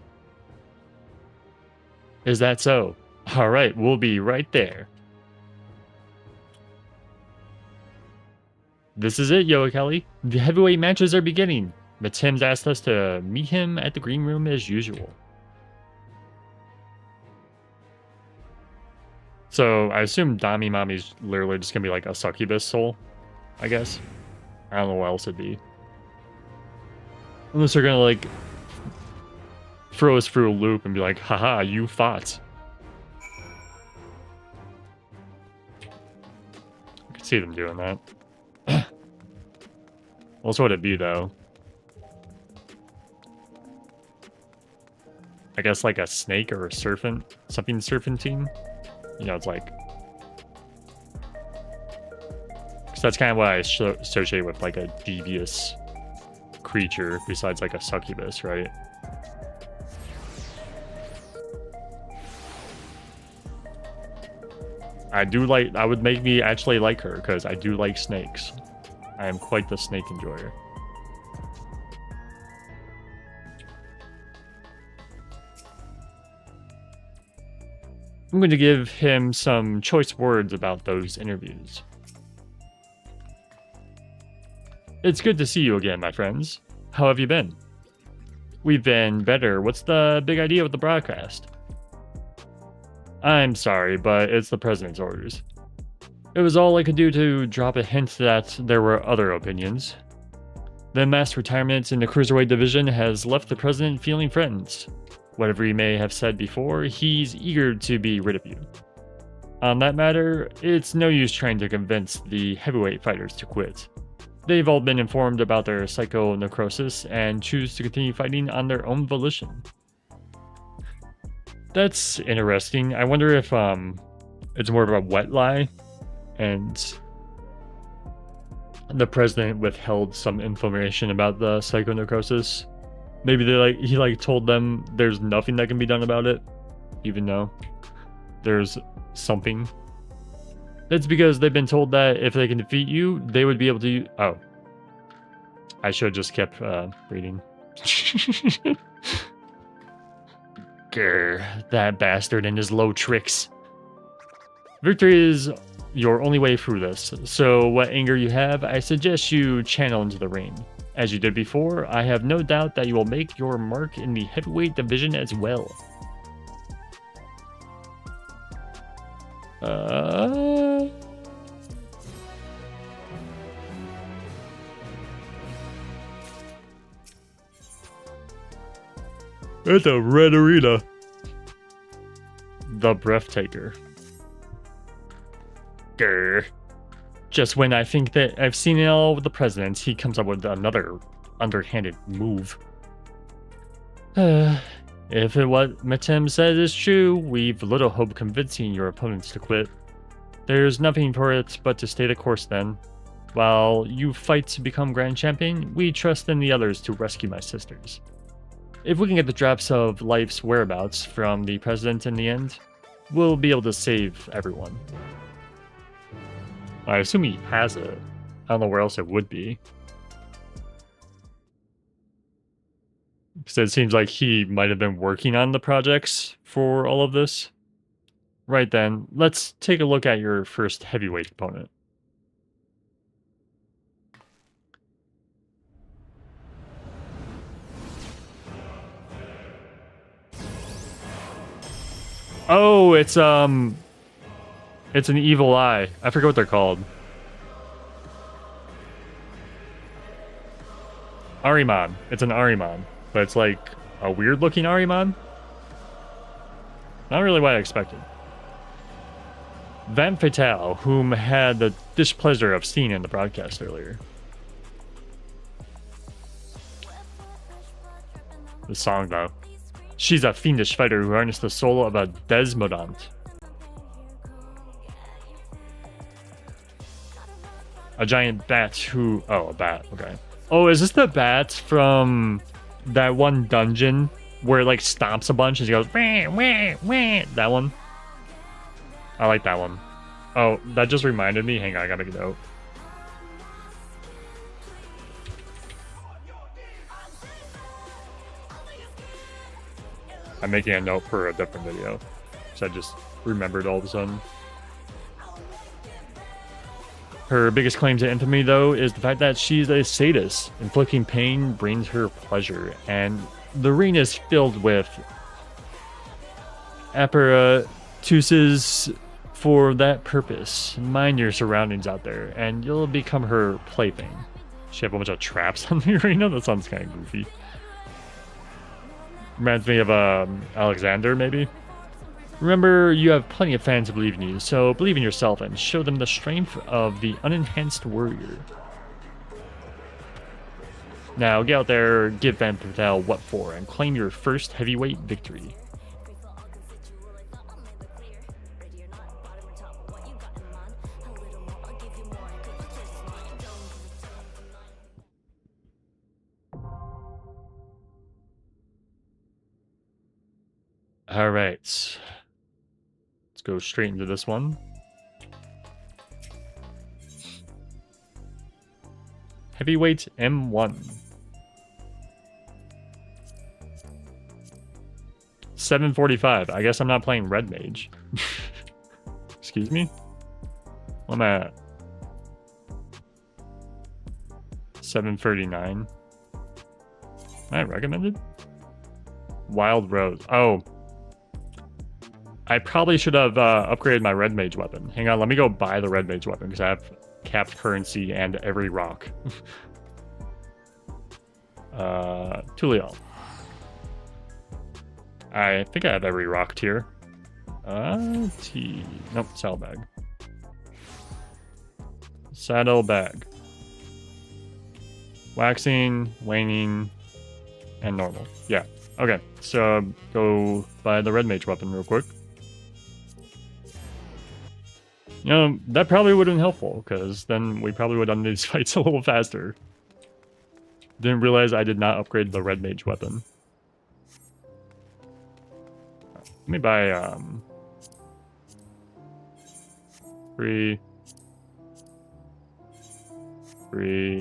Is that so? Alright, we'll be right there. This is it, Yoa Kelly. The heavyweight matches are beginning, but Tim's asked us to meet him at the green room as usual. So, I assume Dami Mommy's literally just gonna be like a succubus soul, I guess. I don't know what else it'd be. Unless they're gonna like throw us through a loop and be like, haha, you fought. I could see them doing that. What would it be though? I guess like a snake or a serpent, something serpentine. You know, it's like, because that's kind of what I associate with like a devious creature besides like a succubus, right? I would make me actually like her because I do like snakes. I am quite the snake enjoyer. I'm going to give him some choice words about those interviews. It's good to see you again, my friends. How have you been? We've been better. What's the big idea with the broadcast? I'm sorry, but it's the president's orders. It was all I could do to drop a hint that there were other opinions. The mass retirement in the Cruiserweight division has left the president feeling threatened. Whatever he may have said before, he's eager to be rid of you. On that matter, it's no use trying to convince the heavyweight fighters to quit. They've all been informed about their psychonecrosis and choose to continue fighting on their own volition. That's interesting. I wonder if it's more of a wet lie and the president withheld some information about the psychonecrosis. Maybe he told them there's nothing that can be done about it, even though there's something. That's because they've been told that if they can defeat you, they would be able to... Oh. I should have just kept reading. Grr, that bastard and his low tricks. Victory is your only way through this, so what anger you have, I suggest you channel into the ring. As you did before, I have no doubt that you will make your mark in the heavyweight division as well. It's a red arena. The Breathtaker. Grr. Just when I think that I've seen it all with the presidents, he comes up with another underhanded move. If what Matem says is true, we've little hope convincing your opponents to quit. There's nothing for it but to stay the course then. While you fight to become Grand Champion, we trust in the others to rescue my sisters. If we can get the drops of life's whereabouts from the president in the end, we'll be able to save everyone. I assume he has it. I don't know where else it would be. Because it seems like he might have been working on the projects for all of this. Right then, let's take a look at your first heavyweight opponent. Oh, it's an evil eye. I forget what they're called. Ahriman. It's an Ahriman, but it's like a weird looking Ahriman. Not really what I expected. Van Fatale, whom had the displeasure of seeing in the broadcast earlier. The song, though. She's a fiendish fighter who harnessed the soul of a Desmodant. A giant bat who... Oh, a bat. Okay. Oh, is this the bat from that one dungeon where it, like, stomps a bunch and she goes... Wah, wah, wah. That one? I like that one. Oh, that just reminded me. Hang on, I gotta make a note. I'm making a note for a different video. So I just remembered all of a sudden. Her biggest claim to infamy, though, is the fact that she's a sadist. Inflicting pain brings her pleasure, and the ring is filled with apparatuses for that purpose. Mind your surroundings out there, and you'll become her plaything. She have a bunch of traps on the arena? That sounds kind of goofy. Reminds me of Alexander, maybe? Remember, you have plenty of fans who believe in you, so believe in yourself and show them the strength of the unenhanced warrior. Now, get out there, give Van Patel what for, and claim your first heavyweight victory. All right, let's go straight into this one. Heavyweight M1. 745. I guess I'm not playing Red Mage. Excuse me? What am I at? 739. Am I recommended? Wild Rose. Oh. I probably should have upgraded my Red Mage weapon. Hang on, let me go buy the Red Mage weapon because I have capped currency and every rock. Tulial. I think I have every rock tier. Nope, saddlebag. Saddlebag. Waxing, waning, and normal. Yeah. Okay, so go buy the Red Mage weapon real quick. You know, that probably would have been helpful, because then we probably would have done these fights a little faster. Didn't realize I did not upgrade the Red Mage weapon. Let me buy, Three.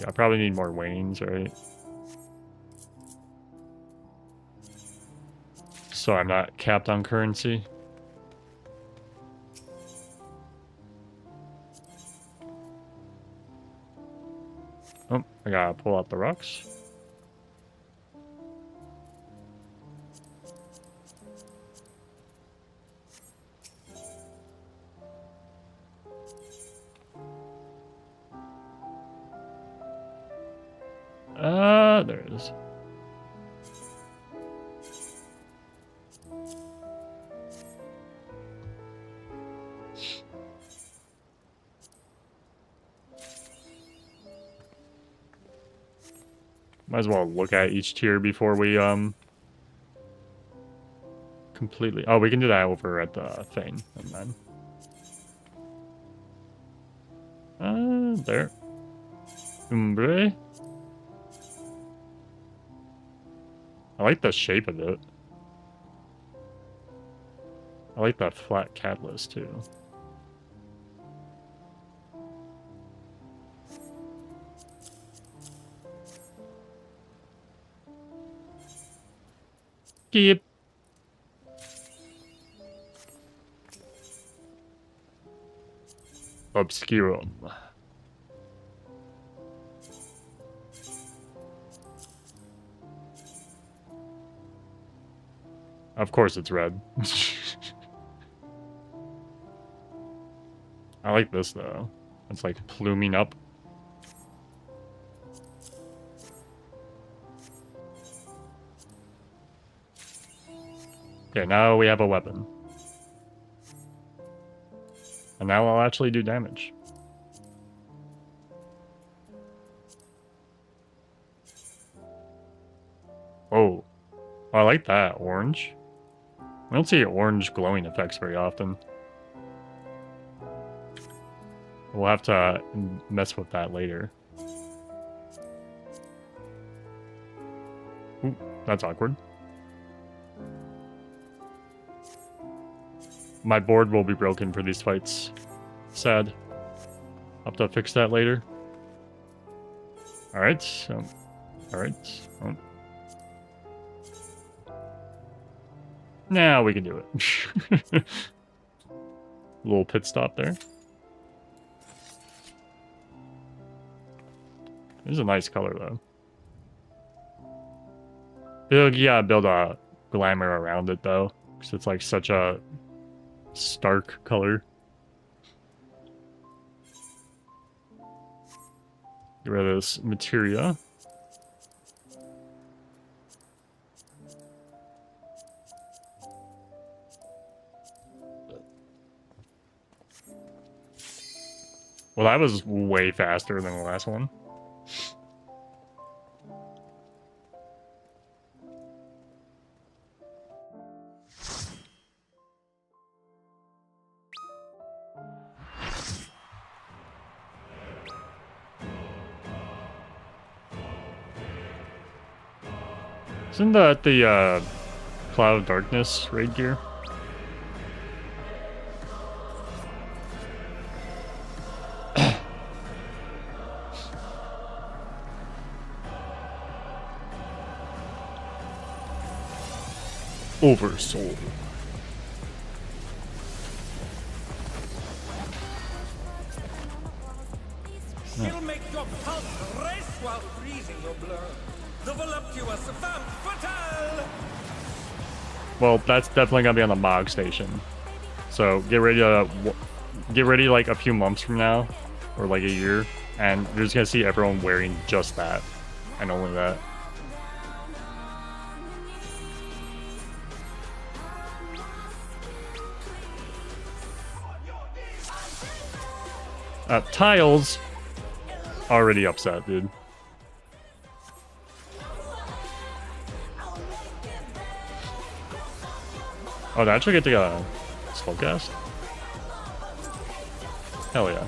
I probably need more wanings, right? so I'm not capped on currency. Oh, I gotta pull out the rocks. There it is. Might as well look at each tier before we completely. Oh, we can do that over at the thing, and then there. Umbre. I like the shape of it. I like that flat catalyst too. Keep. Obscurum. Of course it's red. I like this though. It's like pluming up. Okay, now we have a weapon. And now I'll actually do damage. Oh, I like that orange. I don't see orange glowing effects very often. We'll have to mess with that later. Ooh, that's awkward. My board will be broken for these fights. Sad. I'll have to fix that later. Alright, so... Alright. Oh. Now we can do it. Little pit stop there. This is a nice color though. You gotta build a glamour around it though, because it's like such a stark color. Get rid of this materia. Well, that was way faster than the last one. Isn't that the Cloud of Darkness raid gear? Oversoul. She'll make your pulse race while freezing your blood. The voluptuous femme fatale! Well, that's definitely gonna be on the MOG station. So get ready like a few months from now, or like a year, and you're just gonna see everyone wearing just that, and only that. Tiles already upset, dude. Oh, did I actually get to get a slow cast? Hell yeah.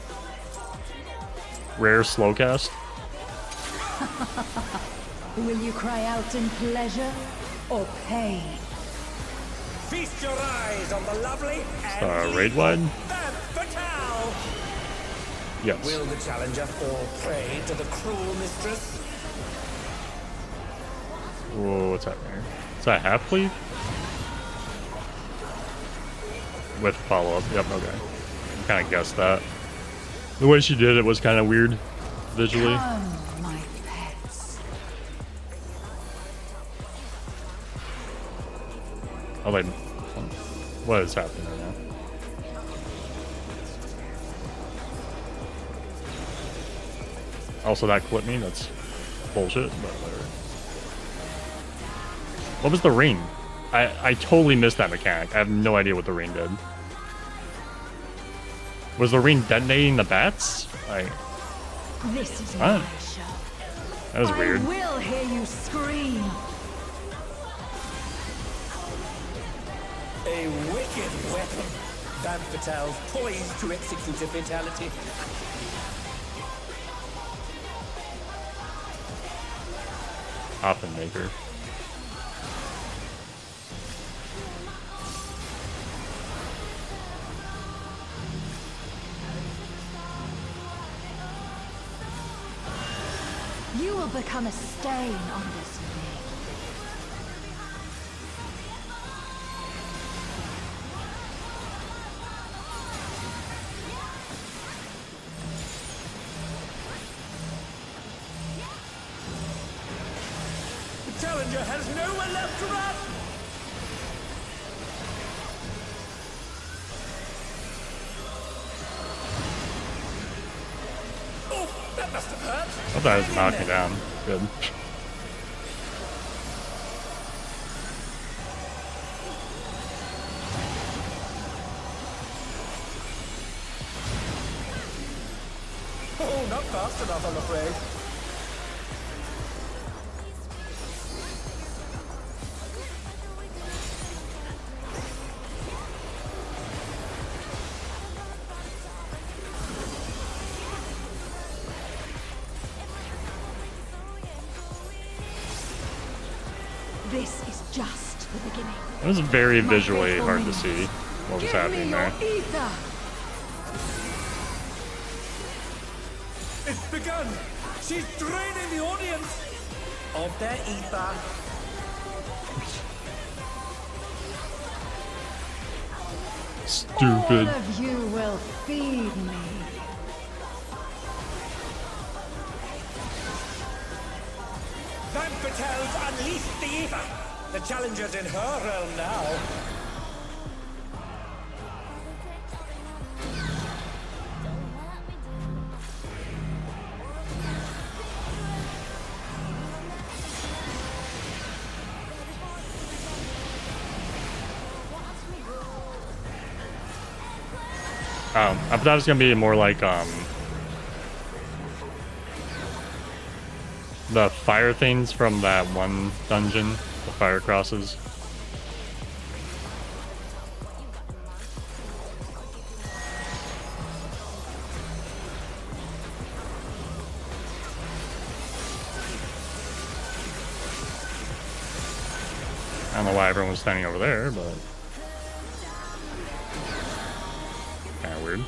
Rare slow cast. Will you cry out in pleasure or pain? Feast your eyes on the lovely and Raid wide? femme fatale! Yes. Will the challenger fall prey to the cruel mistress? Whoa, what's that there? Is that half cleave? with follow-up. Yep, okay. Kind of guessed that. The way she did it was kind of weird visually. Come, my pets. Oh, like, what is happening right now? Also, that clipped me. That's bullshit, but whatever. What was the ring? I totally missed that mechanic. I have no idea what the ring did. Was the ring detonating the bats? This is Huh? my show. That was weird. I will hear you scream. A wicked weapon. Van Patel's poised to execute a fatality. Coffin maker. You will become a stain on this ring. The challenger has nowhere left to run! Oh, that must have hurt. I thought it was knocking me down. Good. Oh, not fast enough, I'm afraid. This is just the beginning. It was very My visually faithful hard to minions. see what was Give happening me there. your ether. It's begun! She's draining the audience of their ether. All Stupid. of you will feed me. Van Patel's unleashed the ether! The challenger's in her realm now. I thought it was gonna be more like the fire things from that one dungeon, the fire crosses. I don't know why everyone was standing over there, but kind of weird.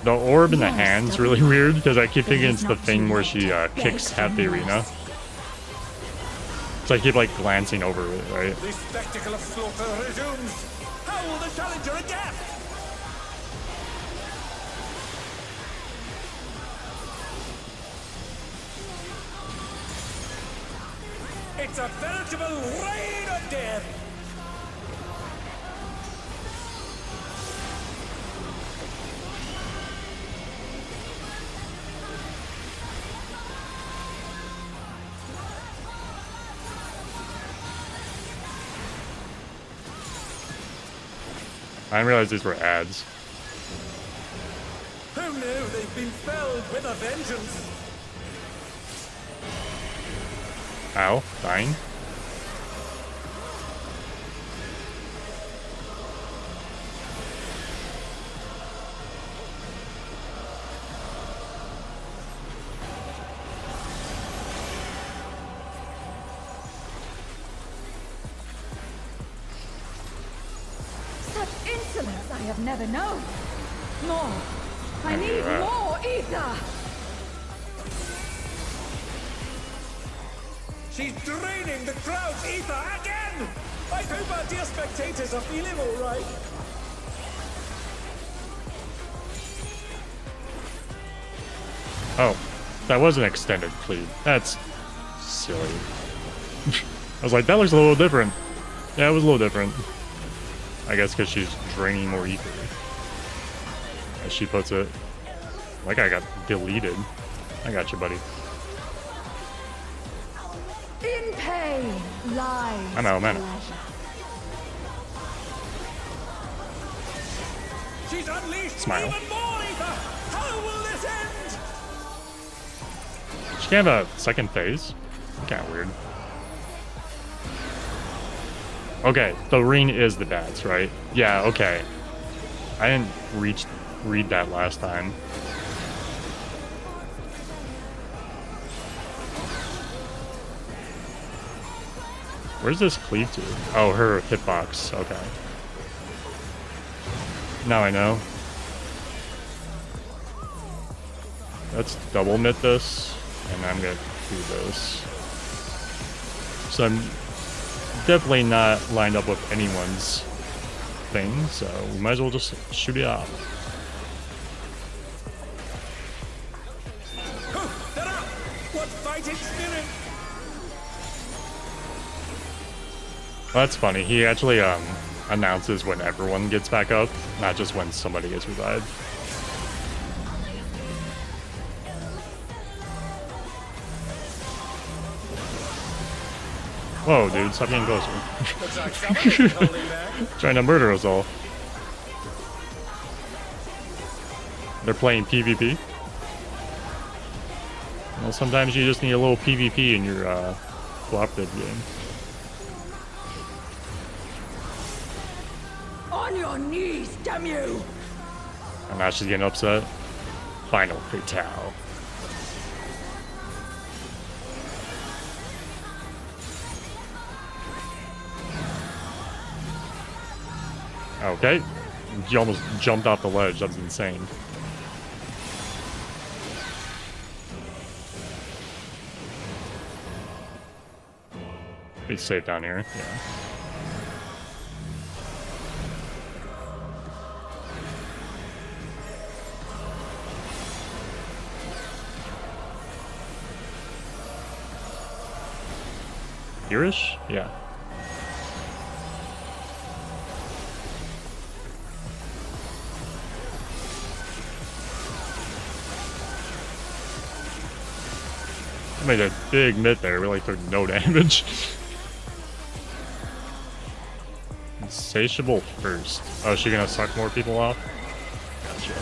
The orb in the hand's really weird because I keep thinking it's the thing where she kicks half the arena. So I keep like glancing over it, right? The spectacle of slaughter resumes. How will the challenger adapt? It's a veritable reign of death. I didn't realize these were ads. Who knew they've been felled with a vengeance? Ow, dying. Such insolence I have never known. More. I need Yeah. more ether. She's draining the crowd's ether again! I hope our dear spectators are feeling all right. Oh, that was an extended cleave. That's silly. I was like, that looks a little different. Yeah, it was a little different. I guess because she's draining more ether. As she puts it. Like I got deleted. I got you, buddy. In pain lies I'm out, man. pleasure. She's unleashed Smile. even more ether! How will this end? She can have a second phase. Kind of weird. Okay, the ring is the bats, right? Yeah, okay. I didn't read that last time. Where's this cleave to? Oh, her hitbox. Okay. Now I know. Let's double knit this, and I'm gonna do this. So I'm definitely not lined up with anyone's thing, so we might as well just shoot it off. They're up! What fighting spirit! Well, that's funny. He actually announces when everyone gets back up, not just when somebody gets revived. Whoa, dude, stop getting closer. Looks like somebody's holding back. Trying to murder us all. They're playing PvP. Well, sometimes you just need a little PvP in your cooperative game. On your knees, damn you! And now she's getting upset. Final Fatale. Okay. You almost jumped off the ledge. That's insane. It's safe down here. Yeah. Here-ish? Yeah. I made a big mitt there, really took no damage. Insatiable first. Oh, is she gonna suck more people off? Gotcha.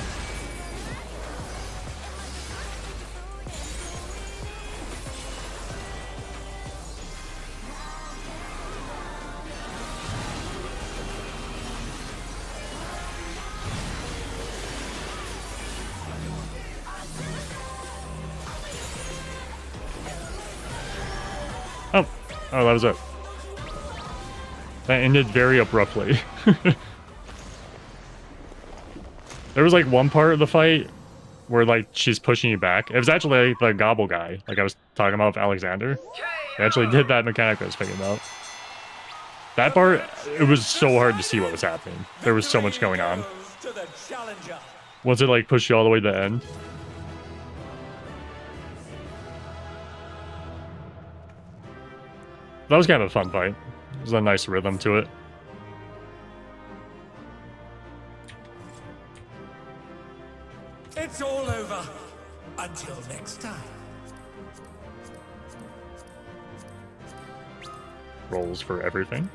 Oh, that was it. That ended very abruptly. There was like one part of the fight where like she's pushing you back. It was actually like, the gobble guy, like I was talking about with Alexander. They actually did that mechanic I was picking up. That part, it was so hard to see what was happening. There was so much going on. To the challenger. Once it like pushed you all the way to the end. That was kind of a fun fight. There's a nice rhythm to it. It's all over. Until next time. Rolls for everything.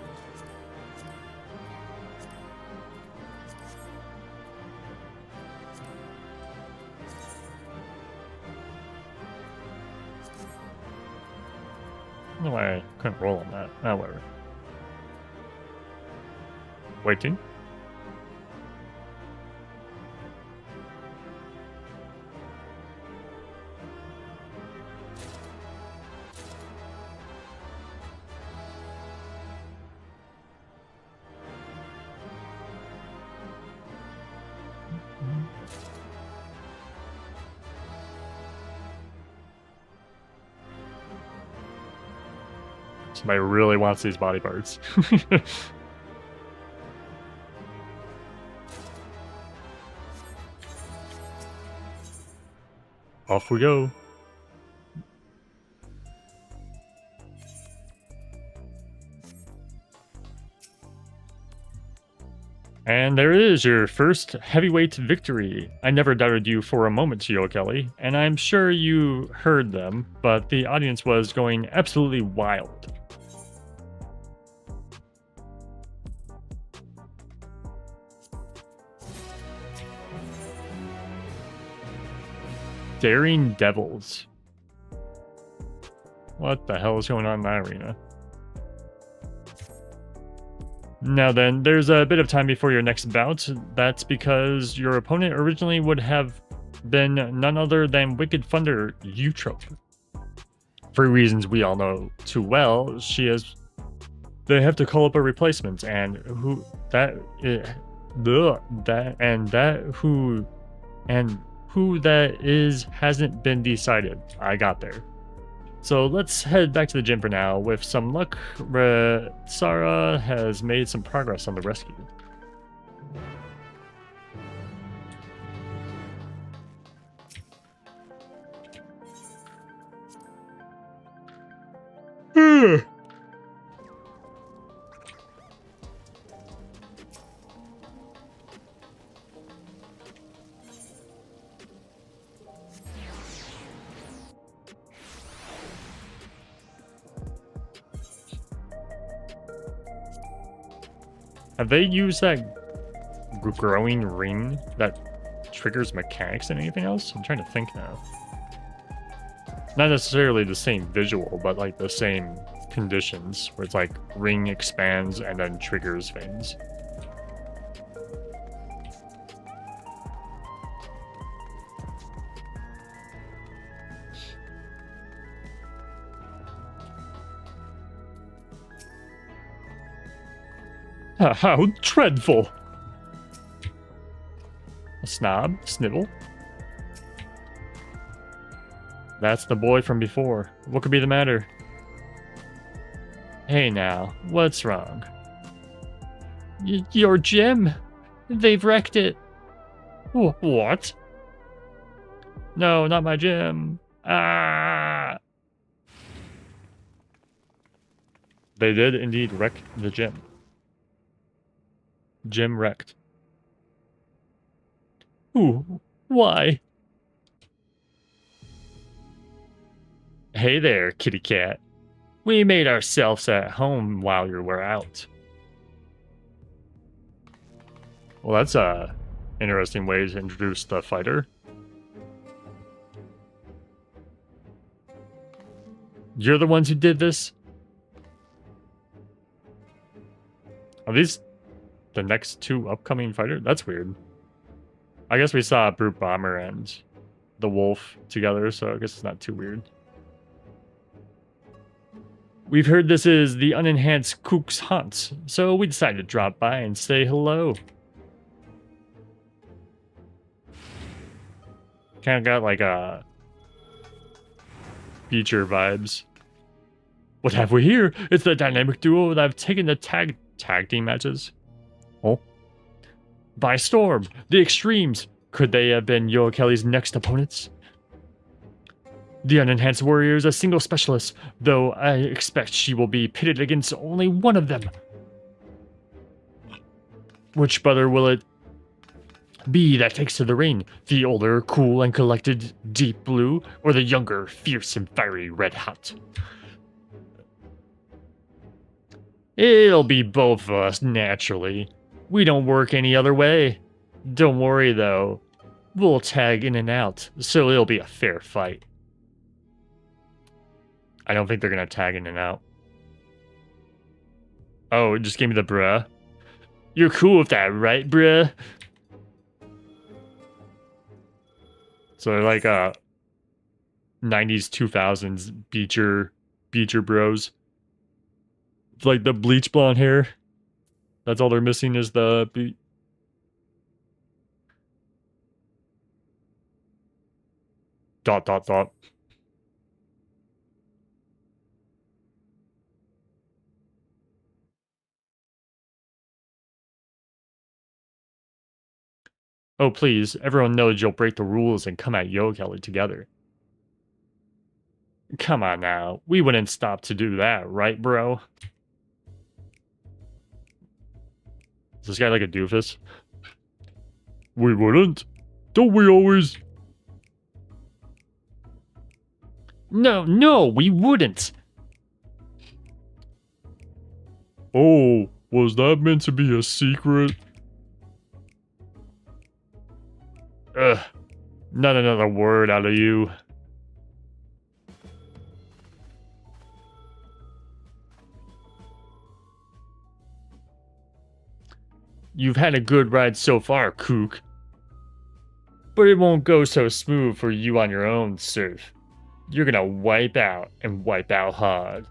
I don't know why I couldn't roll on that. Ah, whatever. Waiting. Somebody really wants these body parts. Off we go. And there is your first heavyweight victory. I never doubted you for a moment, Yo Kelly, and I'm sure you heard them, but the audience was going absolutely wild. Daring Devils. What the hell is going on in that arena? Now then, there's a bit of time before your next bout. That's because your opponent originally would have been none other than Wicked Thunder Eutrope. For reasons we all know too well, they have to call up a replacement, and who that is hasn't been decided. I got there. So let's head back to the gym for now. With some luck, Sarah has made some progress on the rescue. Have they used that growing ring that triggers mechanics and anything else? I'm trying to think now. Not necessarily the same visual, but like the same conditions, where it's like ring expands and then triggers things. How dreadful! A snob? Snivel? That's the boy from before. What could be the matter? Hey now, what's wrong? Your gym! They've wrecked it! What? No, not my gym. Ah! They did indeed wreck the gym. Gym wrecked. Ooh, why? Hey there, kitty cat. We made ourselves at home while you were out. Well, that's a interesting way to introduce the fighter. You're the ones who did this? Are these the next two upcoming fighters? That's weird. I guess we saw Brute Bomber and the Wolf together, so I guess it's not too weird. We've heard this is the unenhanced Kook's Hunt, so we decided to drop by and say hello. Kind of got like a feature vibes. What have we here? It's the dynamic duo that have taken the tag team matches. Oh. By storm, the Extremes. Could they have been Yo Kelly's next opponents? The unenhanced warrior is a single specialist, though I expect she will be pitted against only one of them. Which brother will it be that takes to the ring? The older, cool and collected Deep Blue, or the younger, fierce and fiery Red Hot? It'll be both of us, naturally. We don't work any other way. Don't worry, though. We'll tag in and out, so it'll be a fair fight. I don't think they're going to tag in and out. Oh, it just gave me the bruh. You're cool with that, right, bruh? So they're like 90s, 2000s beacher bros. It's like the bleach blonde hair. That's all they're missing is the beat. Dot. Oh, please, everyone knows you'll break the rules and come at Yo Kelly together. Come on now, we wouldn't stop to do that, right, bro? Is this guy like a doofus? We wouldn't. Don't we always? No, we wouldn't. Oh, was that meant to be a secret? Ugh, not another word out of you. You've had a good ride so far, kook. But it won't go so smooth for you on your own, Surf. You're gonna wipe out, and wipe out hard.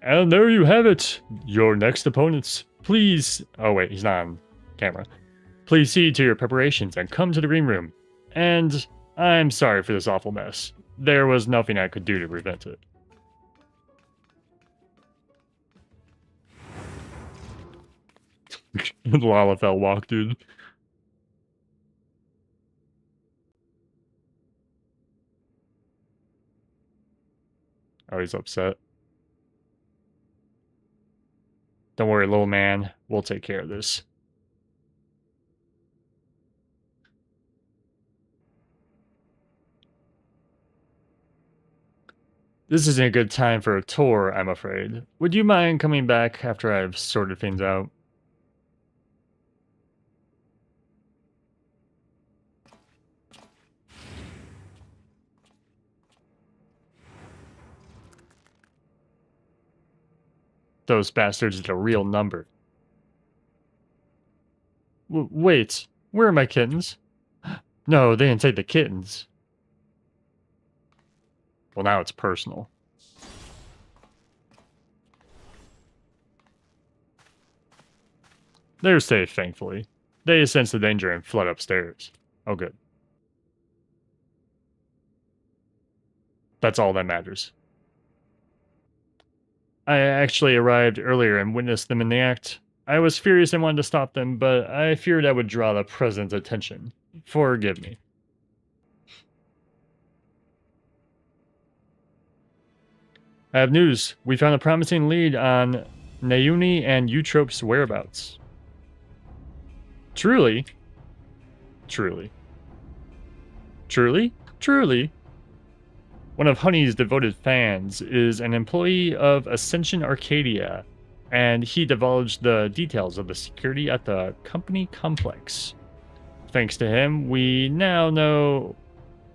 And there you have it, your next opponents. Please, oh wait, he's not on camera. Please see to your preparations and come to the green room. And I'm sorry for this awful mess. There was nothing I could do to prevent it. Lalafell walk, dude. Oh, he's upset. Don't worry, little man. We'll take care of this. This isn't a good time for a tour, I'm afraid. Would you mind coming back after I've sorted things out? Those bastards did a real number. Wait, where are my kittens? No, they didn't take the kittens. Well, now it's personal. They're safe, thankfully. They sense the danger and fled upstairs. Oh, good. That's all that matters. I actually arrived earlier and witnessed them in the act. I was furious and wanted to stop them, but I feared I would draw the president's attention. Forgive me. I have news. We found a promising lead on Nayuni and Eutrope's whereabouts. Truly? Truly. Truly? Truly? One of Honey's devoted fans is an employee of Ascension Arcadia, and he divulged the details of the security at the company complex. Thanks to him, we now know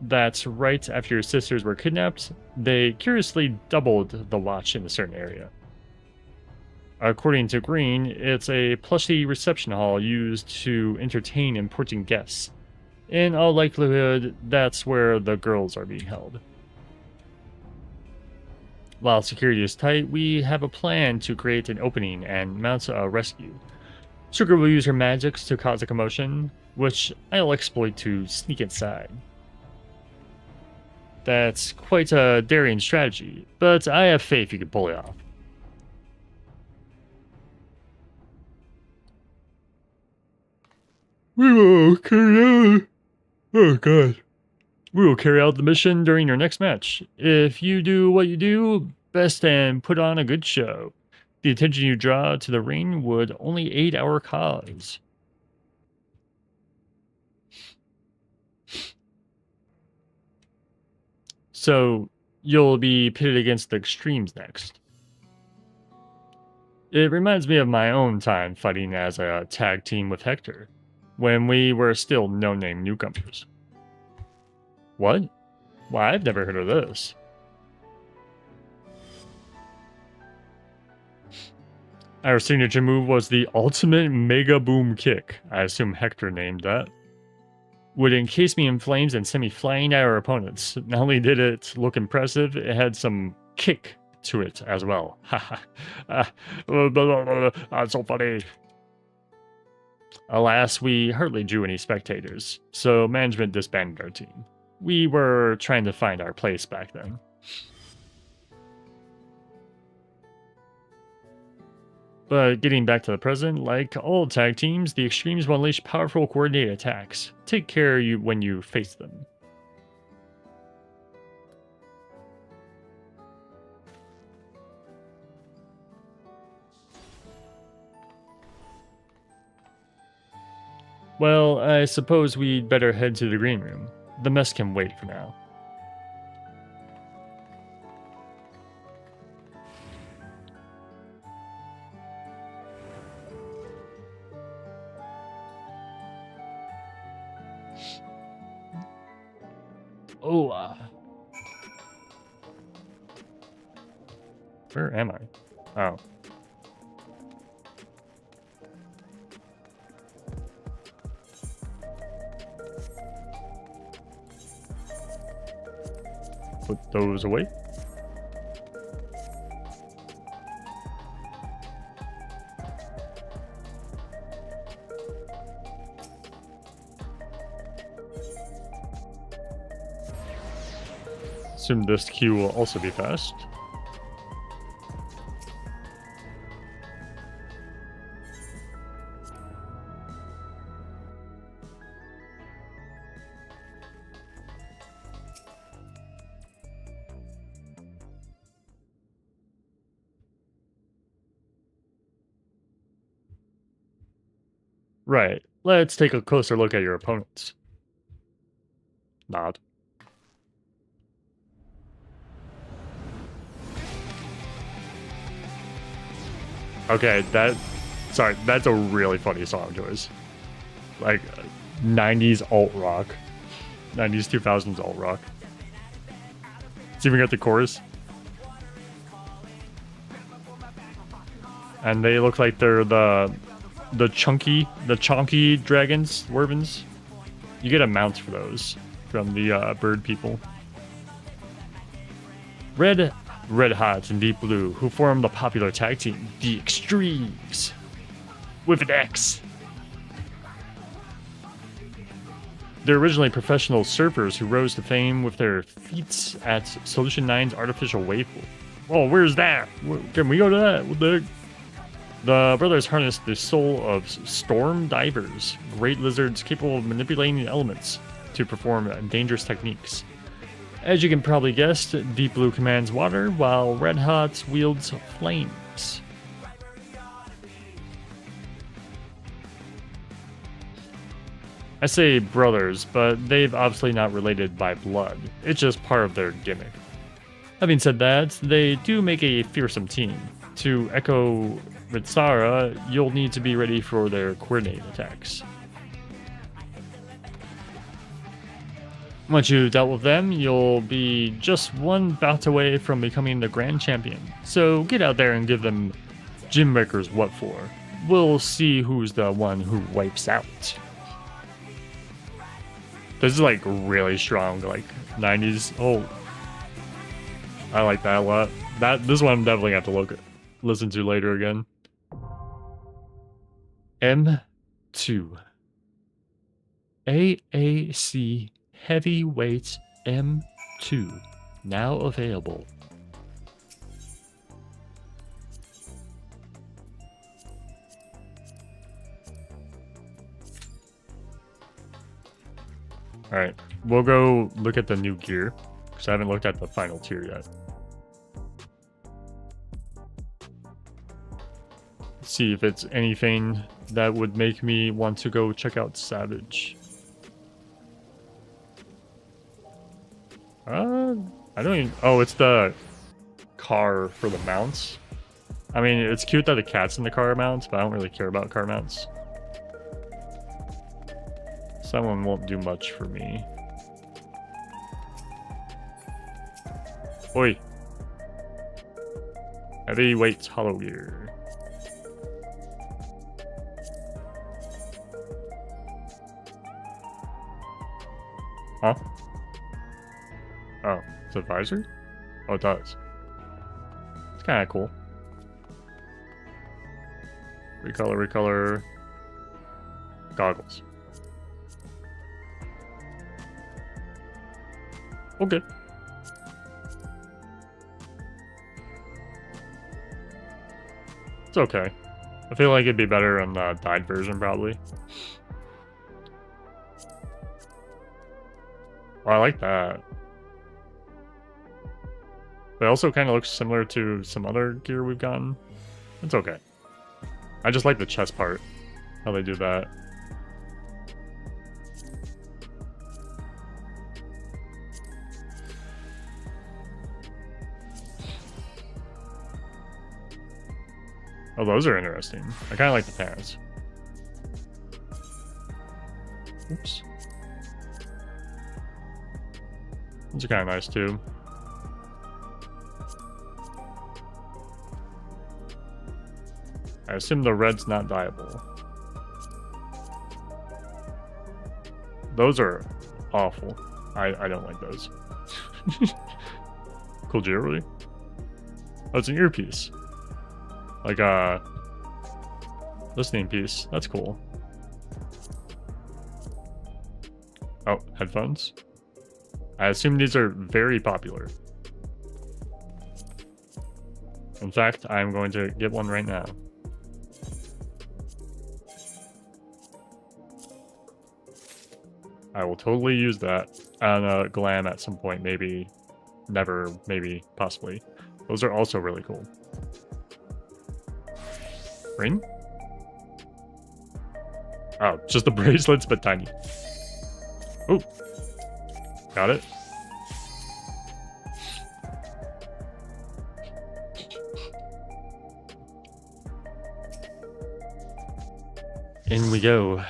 that right after your sisters were kidnapped, they curiously doubled the watch in a certain area. According to Green, it's a plushy reception hall used to entertain important guests. In all likelihood, that's where the girls are being held. While security is tight, we have a plan to create an opening and mount a rescue. Sugar will use her magics to cause a commotion, which I'll exploit to sneak inside. That's quite a daring strategy, but I have faith you can pull it off. We will carry out... Oh god. We will carry out the mission during your next match. If you do what you do best and put on a good show, the attention you draw to the ring would only aid our cause. So, you'll be pitted against the extremes next. It reminds me of my own time fighting as a tag team with Hector, when we were still no-name newcomers. What? Why, I've never heard of this. Our signature move was the ultimate mega boom kick. I assume Hector named that. Would encase me in flames and send me flying at our opponents. Not only did it look impressive, it had some kick to it as well. Haha. That's so funny. Alas, we hardly drew any spectators, so management disbanded our team. We were trying to find our place back then. But getting back to the present, like all tag teams, the Extremes will unleash powerful coordinated attacks. Take care when you face them. Well, I suppose we'd better head to the green room. The mess can wait for now. Oh, where am I? Oh. Put those away. Assume this queue will also be fast. Right, let's take a closer look at your opponents. Nod. Okay, that's a really funny song choice. Like, 90s alt-rock. 90s, 2000s alt-rock. It's even got the chorus. And they look like they're the chonky dragons, Wervins. You get a mount for those from the bird people. Red Hot and Deep Blue, who form the popular tag team, the Extremes, with an X. They're originally professional surfers who rose to fame with their feats at Solution 9's artificial wave pool. Oh, where's that? Can we go to that? What the heck? The brothers harnessed the soul of storm divers, great lizards capable of manipulating elements to perform dangerous techniques. As you can probably guess, Deep Blue commands water, while Red Hot wields flames. I say brothers, but they've obviously not related by blood. It's just part of their gimmick. Having said that, they do make a fearsome team. To echo Ritsara, you'll need to be ready for their coordinated attacks. Once you've dealt with them, you'll be just one bout away from becoming the grand champion. So get out there and give them Gym Wreckers what for. We'll see who's the one who wipes out. This is like really strong, like 90s. Oh, I like that a lot. This one I'm definitely gonna have to listen to later again. M2. AAC Heavyweight M2, now available. Alright, we'll go look at the new gear, because I haven't looked at the final tier yet. See if it's anything that would make me want to go check out Savage. I don't even... Oh, it's the car for the mounts. I mean, it's cute that the cat's in the car mounts, but I don't really care about car mounts. Someone won't do much for me. Oi! Heavyweight hollow gear. Huh? Oh, it's a visor? Oh, it does. It's kind of cool. Recolor. goggles. Okay. It's okay. I feel like it'd be better on the dyed version, probably. Oh, I like that. It also kind of looks similar to some other gear we've gotten. It's okay. I just like the chest part, how they do that. Oh, those are interesting. I kind of like the pants. Oops. Those are kind of nice too. I assume the red's not dyeable. Those are awful. I don't like those. Cool jewelry. Oh, it's an earpiece. Like a listening piece. That's cool. Oh, headphones. I assume these are very popular. In fact, I'm going to get one right now. I will totally use that on a glam at some point. Maybe, never, maybe, possibly. Those are also really cool. Ring? Oh, just the bracelets, but tiny. Oh, got it. In we go.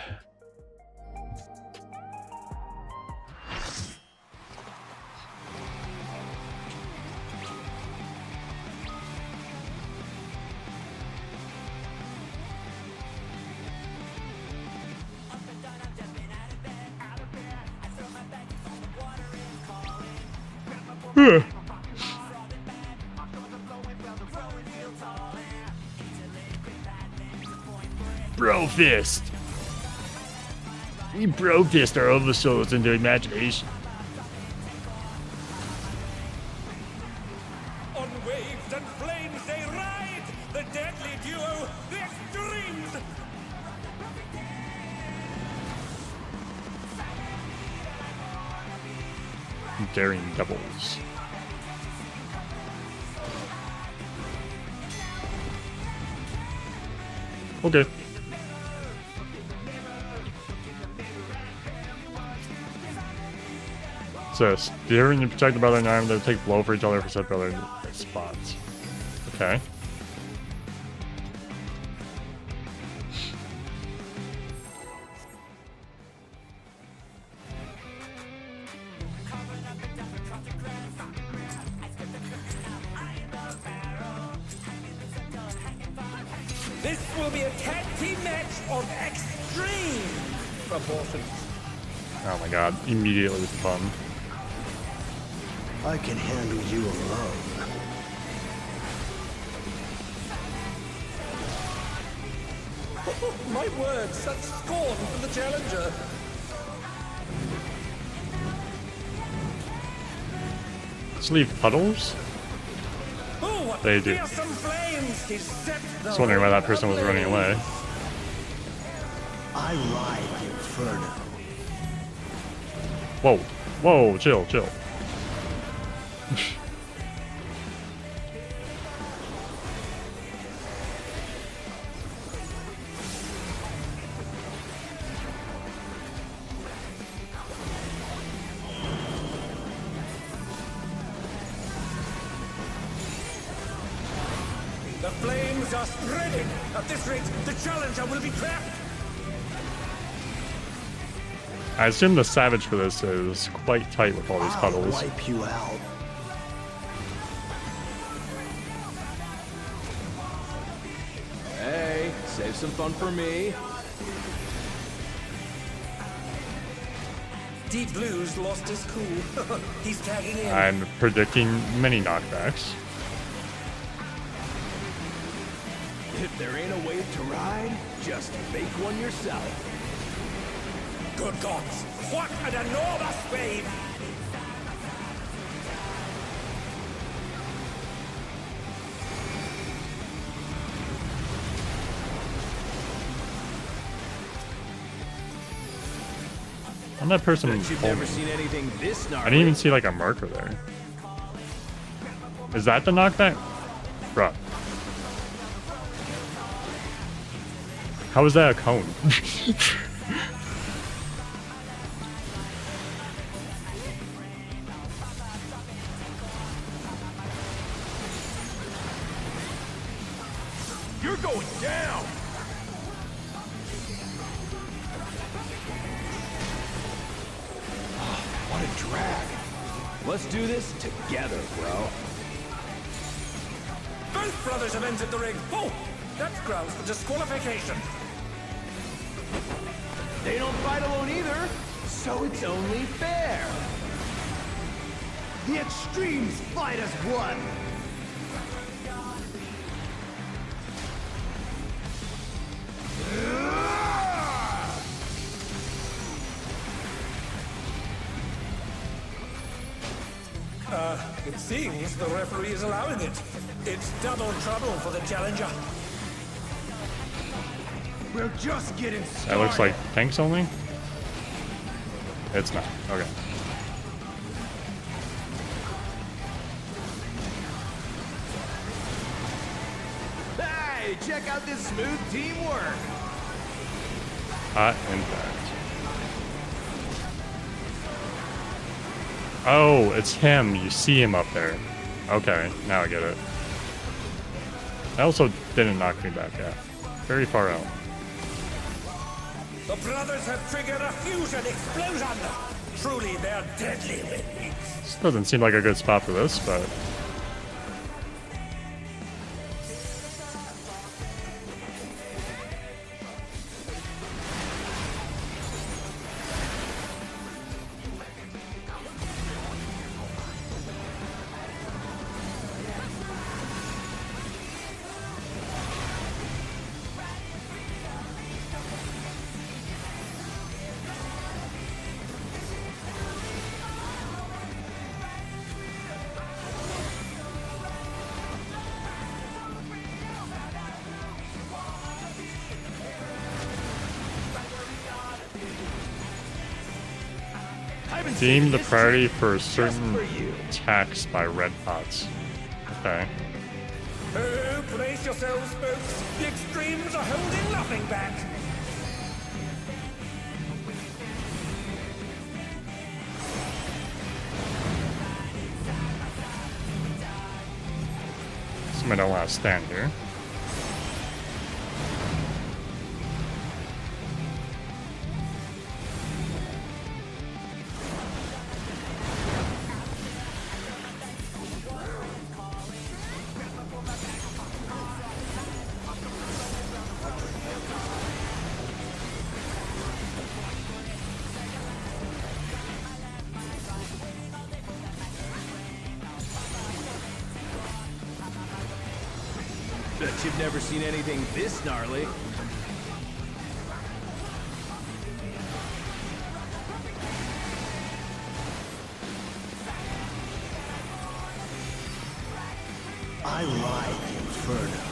Bro fist. We bro fist our oversouls into imagination. On waves and flames they ride, the deadly duo, the extremes. Daring Devils. Okay. So, steering and protect the brother and arm, they'll take blow for each other for set brother spots. Okay. This will be a tag team match of extreme proportions. Oh my god, immediately with the fun. I can handle you alone. My word, such scorn for the challenger. Sleeve puddles? Oh, They do. fearsome flames! He set the Just wondering why that person was running away. I ride Inferno. Whoa. Whoa, chill, chill. The flames are spreading. At this rate, the challenger will be trapped. I assume the savage for this is quite tight with all these I'll puddles. wipe you out. Hey, save some fun for me. Deep Blue's lost his cool. He's tagging in. I'm predicting many knockbacks. If there ain't a wave to ride, just make one yourself. Good gods! What an enormous wave! And that person Bet you've pulled never me. seen anything this gnarly. I didn't even see like a marker there. Is that the knockback? Bruh. How is that a cone? You're going down! What a drag. Let's do this together, bro. Both brothers have entered the ring. Oh, that's grounds for disqualification. They don't fight alone either, so it's only fair. The extremes fight as one. It seems the referee is allowing it. It's double trouble for the challenger. We're just getting started. That looks like tanks only? It's not. Okay. Hey, check out this smooth teamwork. Hot impact. Oh, it's him. You see him up there. Okay, now I get it. That also didn't knock me back, yeah. Very far out. The brothers have triggered a fusion explosion. Truly, they're deadly weapons. This doesn't seem like a good spot for this, but... Deem the priority for certain attacks by red pots. Okay. Oh, brace yourselves, folks. The extremes are holding nothing back. Somebody don't want to stand here. Bet you've never seen anything this gnarly. I like Inferno.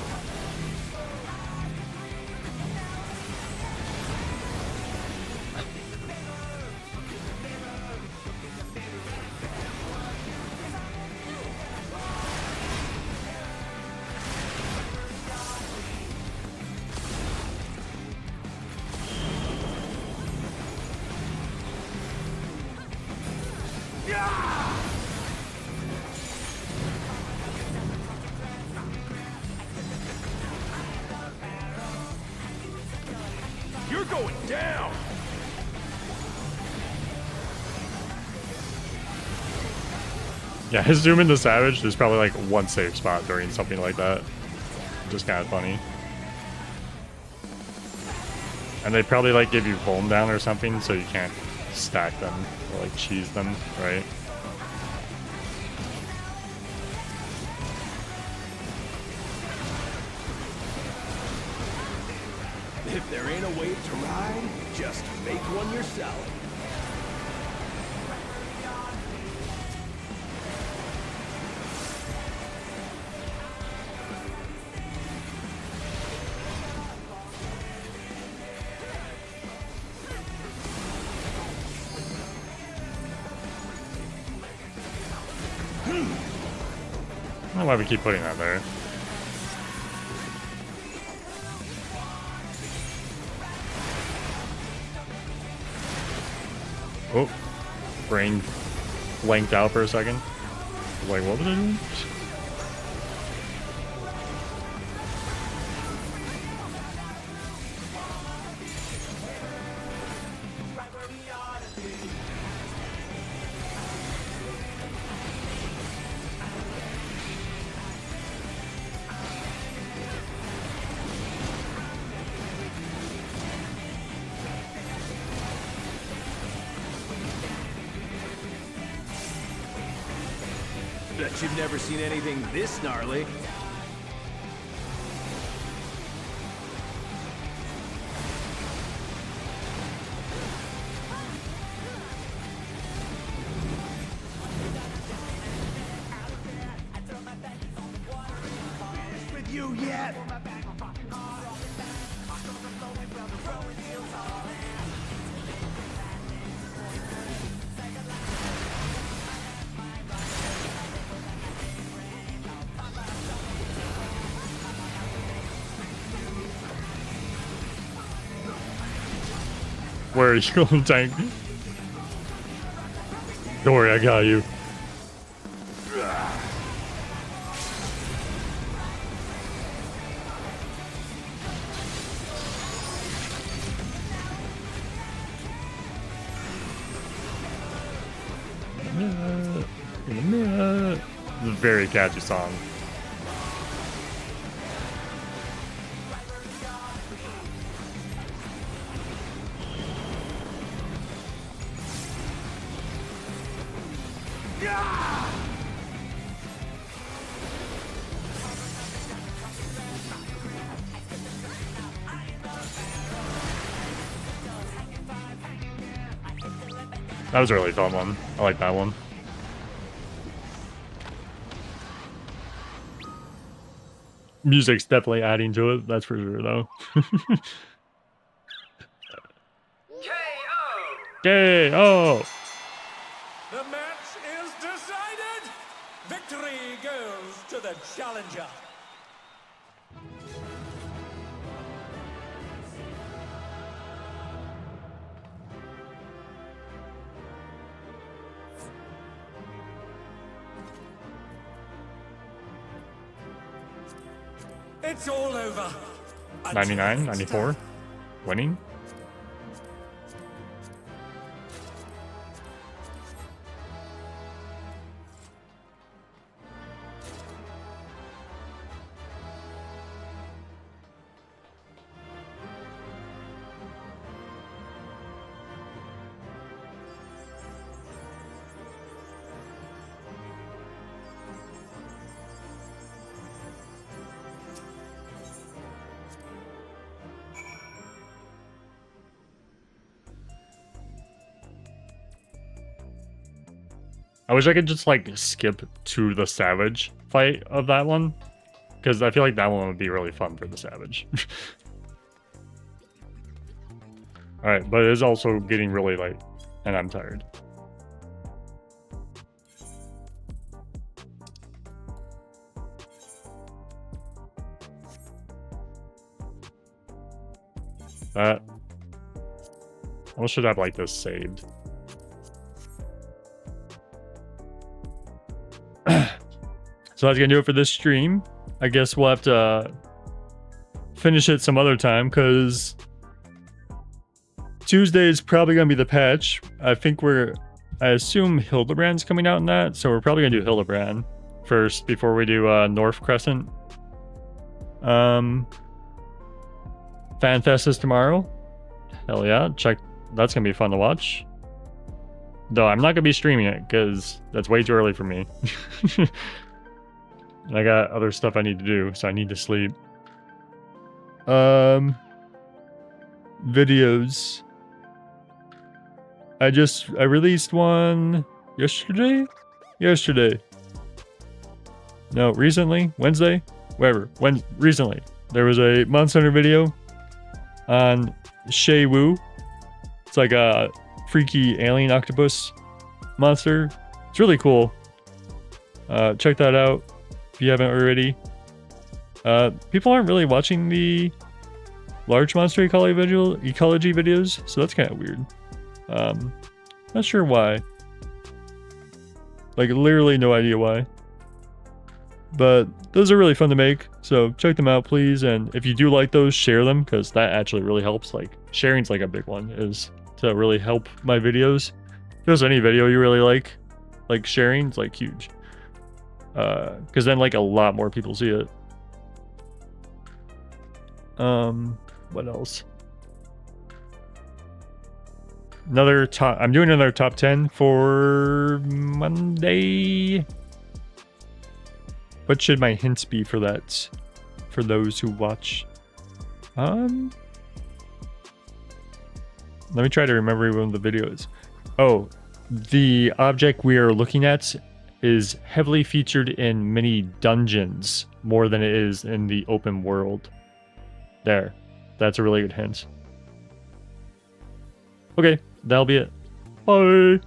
You're going down! Yeah, his zoom into Savage, there's probably like one safe spot during something like that. Just kind of funny. And they probably like give you home down or something so you can't stack them or like cheese them, right? If There ain't a wave to ride, just make one yourself. I don't know why we keep putting that there. Oh, brain blanked out for a second. Like, what was I doing? Bet you've never seen anything this gnarly. With you yet? Where are you going, tank? Don't worry, I got you. It's a very catchy song. That was a really fun one. I like that one. Music's definitely adding to it, that's for sure, though. KO! The match is decided! Victory goes to the challenger. It's all over. 99, 94, winning. I wish I could just like skip to the Savage fight of that one, because I feel like that one would be really fun for the Savage. Alright, but it is also getting really late, and I'm tired. That I should have like this saved. So that's gonna do it for this stream. I guess we'll have to finish it some other time, because Tuesday is probably gonna be the patch. I assume Hildebrand's coming out in that, so we're probably gonna do Hildebrand first before we do North Crescent. Fanfest is tomorrow. Hell yeah, that's gonna be fun to watch. Though I'm not gonna be streaming it because that's way too early for me. I got other stuff I need to do, so I need to sleep. videos. I released one yesterday? No, recently? Wednesday? Whatever. Recently. There was a Monster Hunter video on Shay Wu. It's like a freaky alien octopus monster. It's really cool. Check that out if you haven't already. People aren't really watching the large monster ecology videos, so that's kind of weird. Not sure why. Like, literally no idea why. But those are really fun to make, so check them out, please. And if you do like those, share them, because that actually really helps. Like, sharing's like a big one, is to really help my videos. If there's any video you really like sharing's like huge. Because then like a lot more people see it. What else? I'm doing another top 10 for Monday. What should my hints be for that? For those who watch? Let me try to remember when the video is. Oh, the object we are looking at is heavily featured in many dungeons more than it is in the open world. There. That's a really good hint. Okay, that'll be it. Bye!